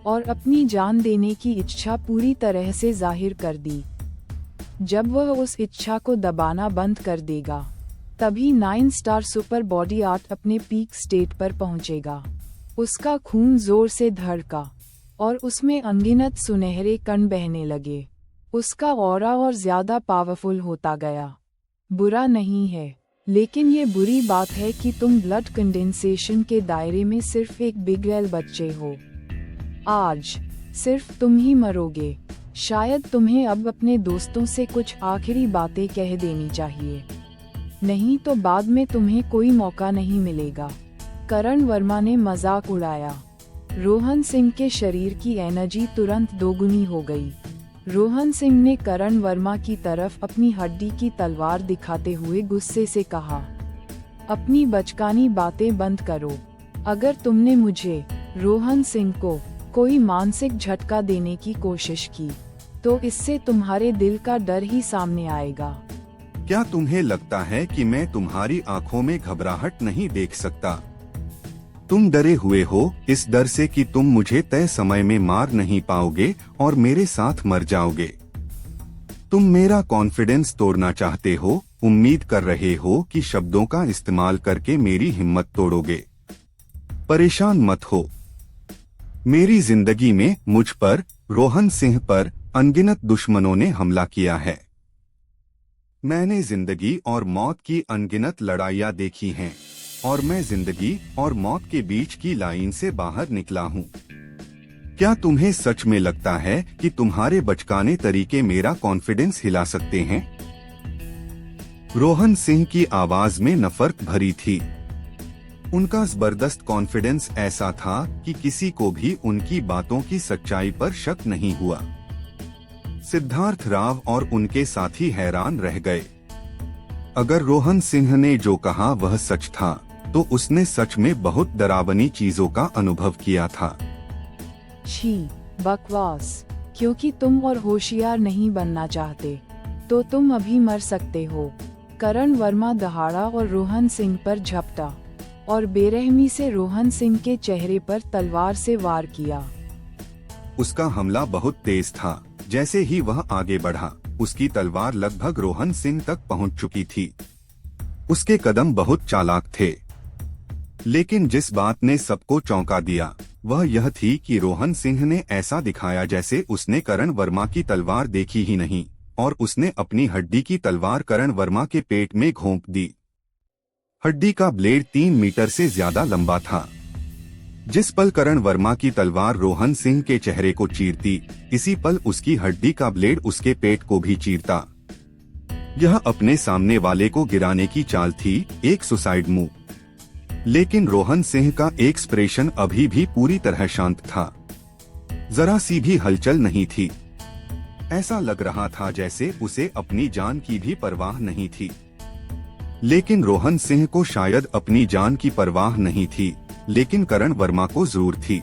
और अपनी जान देने की इच्छा पूरी तरह से जाहिर कर दी। जब वह उस इच्छा को दबाना बंद कर देगा, तभी 9 स्टार सुपर बॉडी आर्ट अपने पीक स्टेट पर पहुंचेगा। उसका खून जोर से धड़का और उसमें अनगिनत सुनहरे कण बहने लगे। उसका ऑरा और ज्यादा पावरफुल होता गया। बुरा नहीं है, लेकिन ये बुरी बात है कि तुम ब्लड कंडेंसेशन के दायरे में सिर्फ एक बिग एल बच्चे हो। आज सिर्फ तुम ही मरोगे। शायद तुम्हें अब अपने दोस्तों से कुछ आखिरी बातें कह देनी चाहिए, नहीं तो बाद में तुम्हें कोई मौका नहीं मिलेगा। करण वर्मा ने मजाक उड़ाया। रोहन सिंह के शरीर की एनर्जी तुरंत दोगुनी हो गई। रोहन सिंह ने करण वर्मा की तरफ अपनी हड्डी की तलवार दिखाते हुए गुस्से से कहा, अपनी बचकानी बातें बंद करो। अगर तुमने मुझे, रोहन सिंह को, कोई मानसिक झटका देने की कोशिश की, तो इससे तुम्हारे दिल का डर ही सामने आएगा। क्या तुम्हें लगता है कि मैं तुम्हारी आंखों में घबराहट नहीं देख सकता? तुम डरे हुए हो इस डर से कि तुम मुझे तय समय में मार नहीं पाओगे और मेरे साथ मर जाओगे। तुम मेरा कॉन्फिडेंस तोड़ना चाहते हो, उम्मीद कर रहे हो कि शब्दों का इस्तेमाल करके मेरी हिम्मत तोड़ोगे। परेशान मत हो। मेरी जिंदगी में मुझ पर, रोहन सिंह पर अनगिनत दुश्मनों ने हमला किया है। मैंने जिंदगी और मौत की अनगिनत लड़ाइयाँ देखी हैं और मैं जिंदगी और मौत के बीच की लाइन से बाहर निकला हूँ। क्या तुम्हें सच में लगता है कि तुम्हारे बचकाने तरीके मेरा कॉन्फिडेंस हिला सकते हैं? रोहन सिंह की आवाज में नफरत भरी थी। उनका जबरदस्त कॉन्फिडेंस ऐसा था कि किसी को भी उनकी बातों की सच्चाई पर शक नहीं हुआ। सिद्धार्थ राव और उनके साथी हैरान रह गए। अगर रोहन सिंह ने जो कहा वह सच था, तो उसने सच में बहुत डरावनी चीजों का अनुभव किया था। छी, बकवास। क्योंकि तुम और होशियार नहीं बनना चाहते, तो तुम अभी मर सकते हो। करण वर्मा दहाड़ा और रोहन सिंह पर झपटा और बेरहमी से रोहन सिंह के चेहरे पर तलवार से वार किया। उसका हमला बहुत तेज था। जैसे ही वह आगे बढ़ा, उसकी तलवार लगभग रोहन सिंह तक पहुंच चुकी थी। उसके कदम बहुत चालाक थे। लेकिन जिस बात ने सबको चौंका दिया वह यह थी कि रोहन सिंह ने ऐसा दिखाया जैसे उसने करण वर्मा की तलवार देखी ही नहीं और उसने अपनी हड्डी की तलवार करण वर्मा के पेट में घोंप दी। हड्डी का ब्लेड 3 मीटर से ज्यादा लंबा था। जिस पल करण वर्मा की तलवार रोहन सिंह के चेहरे को चीरती, इसी पल उसकी हड्डी का ब्लेड उसके पेट को भी चीरता। यह अपने सामने वाले को गिराने की चाल थी, एक सुसाइड मूव। लेकिन रोहन सिंह का एक्सप्रेशन अभी भी पूरी तरह शांत था। जरा सी भी हलचल नहीं थी। ऐसा लग रहा था जैसे उसे अपनी जान की भी परवाह नहीं थी। लेकिन रोहन सिंह को शायद अपनी जान की परवाह नहीं थी, लेकिन करण वर्मा को जरूर थी।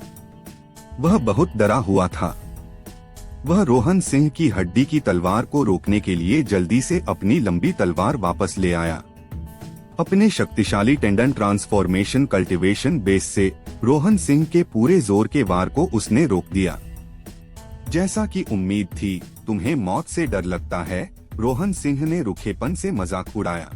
वह बहुत डरा हुआ था। वह रोहन सिंह की हड्डी की तलवार को रोकने के लिए जल्दी से अपनी लंबी तलवार वापस ले आया। अपने शक्तिशाली टेंडन ट्रांसफॉर्मेशन कल्टीवेशन बेस से रोहन सिंह के पूरे जोर के वार को उसने रोक दिया। जैसा कि उम्मीद थी, तुम्हें मौत से डर लगता है, रोहन सिंह ने रुखेपन से मजाक उड़ाया।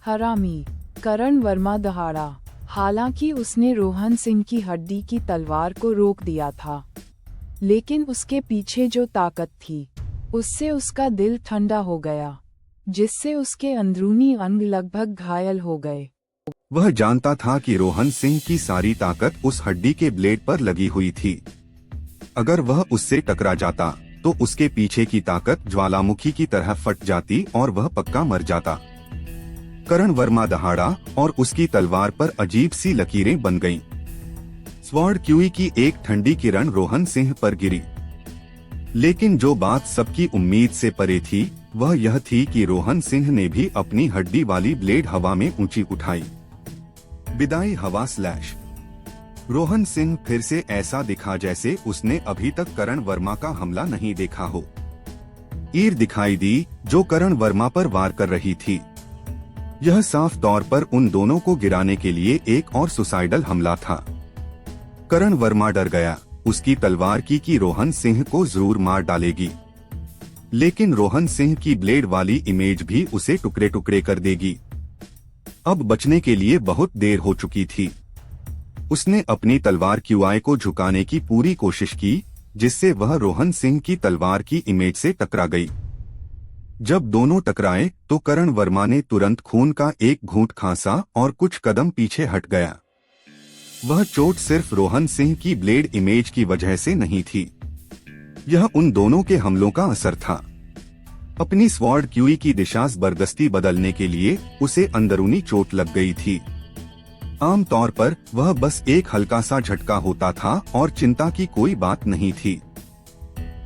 हरामी, करण वर्मा दहाड़ा। हालांकि उसने रोहन सिंह की हड्डी की तलवार को रोक दिया था, लेकिन उसके पीछे जो ताकत थी, उससे उसका दिल ठंडा हो गया, जिससे उसके अंदरूनी अंग लगभग घायल हो गए। वह जानता था कि रोहन सिंह की सारी ताकत उस हड्डी के ब्लेड पर लगी हुई थी। अगर वह उससे टकरा जाता तो उसके पीछे की ताकत ज्वालामुखी की तरह फट जाती और वह पक्का मर जाता। करण वर्मा दहाड़ा और उसकी तलवार पर अजीब सी लकीरें बन गईं। स्वॉर्ड क्यूई की एक ठंडी किरण रोहन सिंह पर गिरी। लेकिन जो बात सबकी उम्मीद से परे थी, वह यह थी कि रोहन सिंह ने भी अपनी हड्डी वाली ब्लेड हवा में ऊंची उठाई। विदाई हवा स्लैश। रोहन सिंह फिर से ऐसा दिखा जैसे उसने अभी तक करण वर्मा का हमला नहीं देखा हो। ईर दिखाई दी जो करण वर्मा पर वार कर रही थी। यह साफ तौर पर उन दोनों को गिराने के लिए एक और सुसाइडल हमला था। करण वर्मा डर गया। उसकी तलवार की रोहन सिंह को जरूर मार डालेगी, लेकिन रोहन सिंह की ब्लेड वाली इमेज भी उसे टुकड़े टुकड़े कर देगी। अब बचने के लिए बहुत देर हो चुकी थी। उसने अपनी तलवार क्यूआई को झुकाने की पूरी कोशिश की, जिससे वह रोहन सिंह की तलवार की इमेज से टकरा गई। जब दोनों टकराए तो करण वर्मा ने तुरंत खून का एक घूंट खांसा और कुछ कदम पीछे हट गया। वह चोट सिर्फ रोहन सिंह की ब्लेड इमेज की वजह से नहीं थी, यह उन दोनों के हमलों का असर था। अपनी स्वॉर्ड क्यूई की दिशा जबरदस्ती बदलने के लिए उसे अंदरूनी चोट लग गई थी। आमतौर पर वह बस एक हल्का सा झटका होता था और चिंता की कोई बात नहीं थी,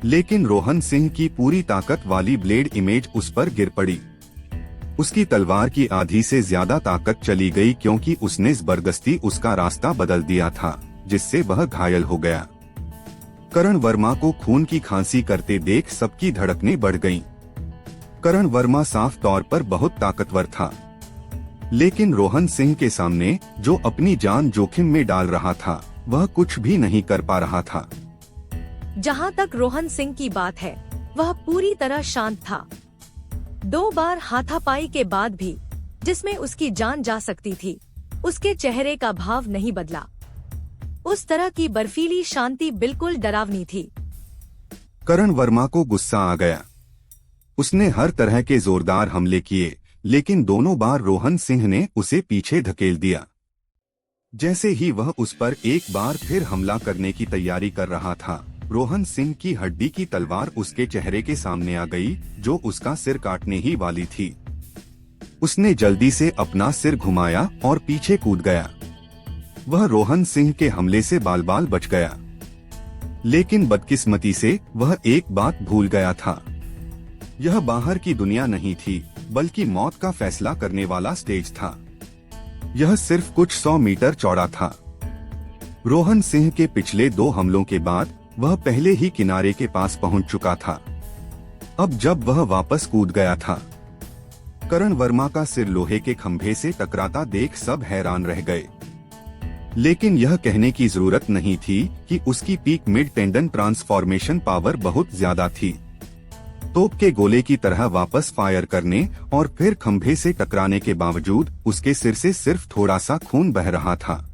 लेकिन रोहन सिंह की पूरी ताकत वाली ब्लेड इमेज उस पर गिर पड़ी। उसकी तलवार की आधी से ज्यादा ताकत चली गई क्योंकि उसने जबरदस्ती उसका रास्ता बदल दिया था, जिससे वह घायल हो गया। करण वर्मा को खून की खांसी करते देख सबकी धड़कनें बढ़ गईं। करण वर्मा साफ तौर पर बहुत ताकतवर था, लेकिन रोहन सिंह के सामने जो अपनी जान जोखिम में डाल रहा था, वह कुछ भी नहीं कर पा रहा था। जहाँ तक रोहन सिंह की बात है, वह पूरी तरह शांत था। 2 बार हाथापाई के बाद भी, जिसमें उसकी जान जा सकती थी, उसके चेहरे का भाव नहीं बदला। उस तरह की बर्फीली शांति बिल्कुल डरावनी थी। करण वर्मा को गुस्सा आ गया। उसने हर तरह के जोरदार हमले किए, लेकिन दोनों बार रोहन सिंह ने उसे पीछे धकेल दिया। जैसे ही वह उस पर एक बार फिर हमला करने की तैयारी कर रहा था, रोहन सिंह की हड्डी की तलवार उसके चेहरे के सामने आ गई, जो उसका सिर काटने ही वाली थी। उसने जल्दी से अपना सिर घुमाया और पीछे कूद गया। वह रोहन सिंह के हमले से बाल बाल बच गया, लेकिन बदकिस्मती से वह एक बात भूल गया था। यह बाहर की दुनिया नहीं थी, बल्कि मौत का फैसला करने वाला स्टेज था। यह सिर्फ कुछ 100 मीटर चौड़ा था। रोहन सिंह के पिछले 2 हमलों के बाद वह पहले ही किनारे के पास पहुंच चुका था। अब जब वह वापस कूद गया था, करण वर्मा का सिर लोहे के खंभे से टकराता देख सब हैरान रह गए। लेकिन यह कहने की जरूरत नहीं थी कि उसकी peak mid tendon transformation power बहुत ज्यादा थी। तोप के गोले की तरह वापस फायर करने और फिर खंभे से टकराने के बावजूद उसके सिर से सिर्फ थोड़ा सा खून बह रहा था।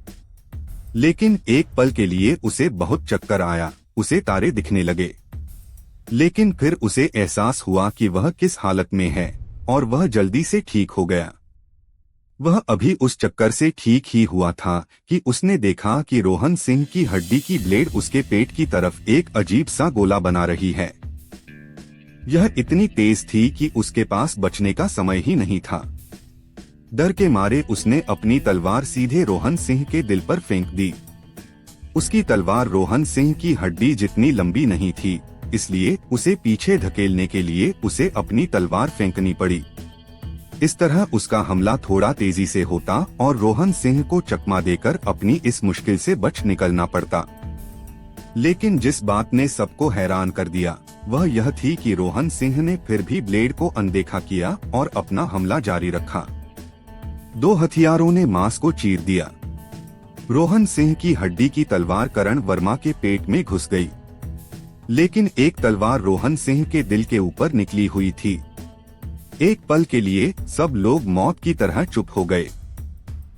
लेकिन एक पल के लिए उसे बहुत चक्कर आया, उसे तारे दिखने लगे। लेकिन फिर उसे एहसास हुआ कि वह किस हालत में है और वह जल्दी से ठीक हो गया। वह अभी उस चक्कर से ठीक ही हुआ था कि उसने देखा कि रोहन सिंह की हड्डी की ब्लेड उसके पेट की तरफ एक अजीब सा गोला बना रही है। यह इतनी तेज थी कि उसके पास बचने का समय ही नहीं था। डर के मारे उसने अपनी तलवार सीधे रोहन सिंह के दिल पर फेंक दी। उसकी तलवार रोहन सिंह की हड्डी जितनी लंबी नहीं थी, इसलिए उसे पीछे धकेलने के लिए उसे अपनी तलवार फेंकनी पड़ी। इस तरह उसका हमला थोड़ा तेजी से होता और रोहन सिंह को चकमा देकर अपनी इस मुश्किल से बच निकलना पड़ता। लेकिन जिस बात ने सबको हैरान कर दिया वह यह थी कि रोहन सिंह ने फिर भी ब्लेड को अनदेखा किया और अपना हमला जारी रखा। दो हथियारों ने मांस को चीर दिया। रोहन सिंह की हड्डी की तलवार करण वर्मा के पेट में घुस गई, लेकिन एक तलवार रोहन सिंह के दिल के ऊपर निकली हुई थी। एक पल के लिए सब लोग मौत की तरह चुप हो गए।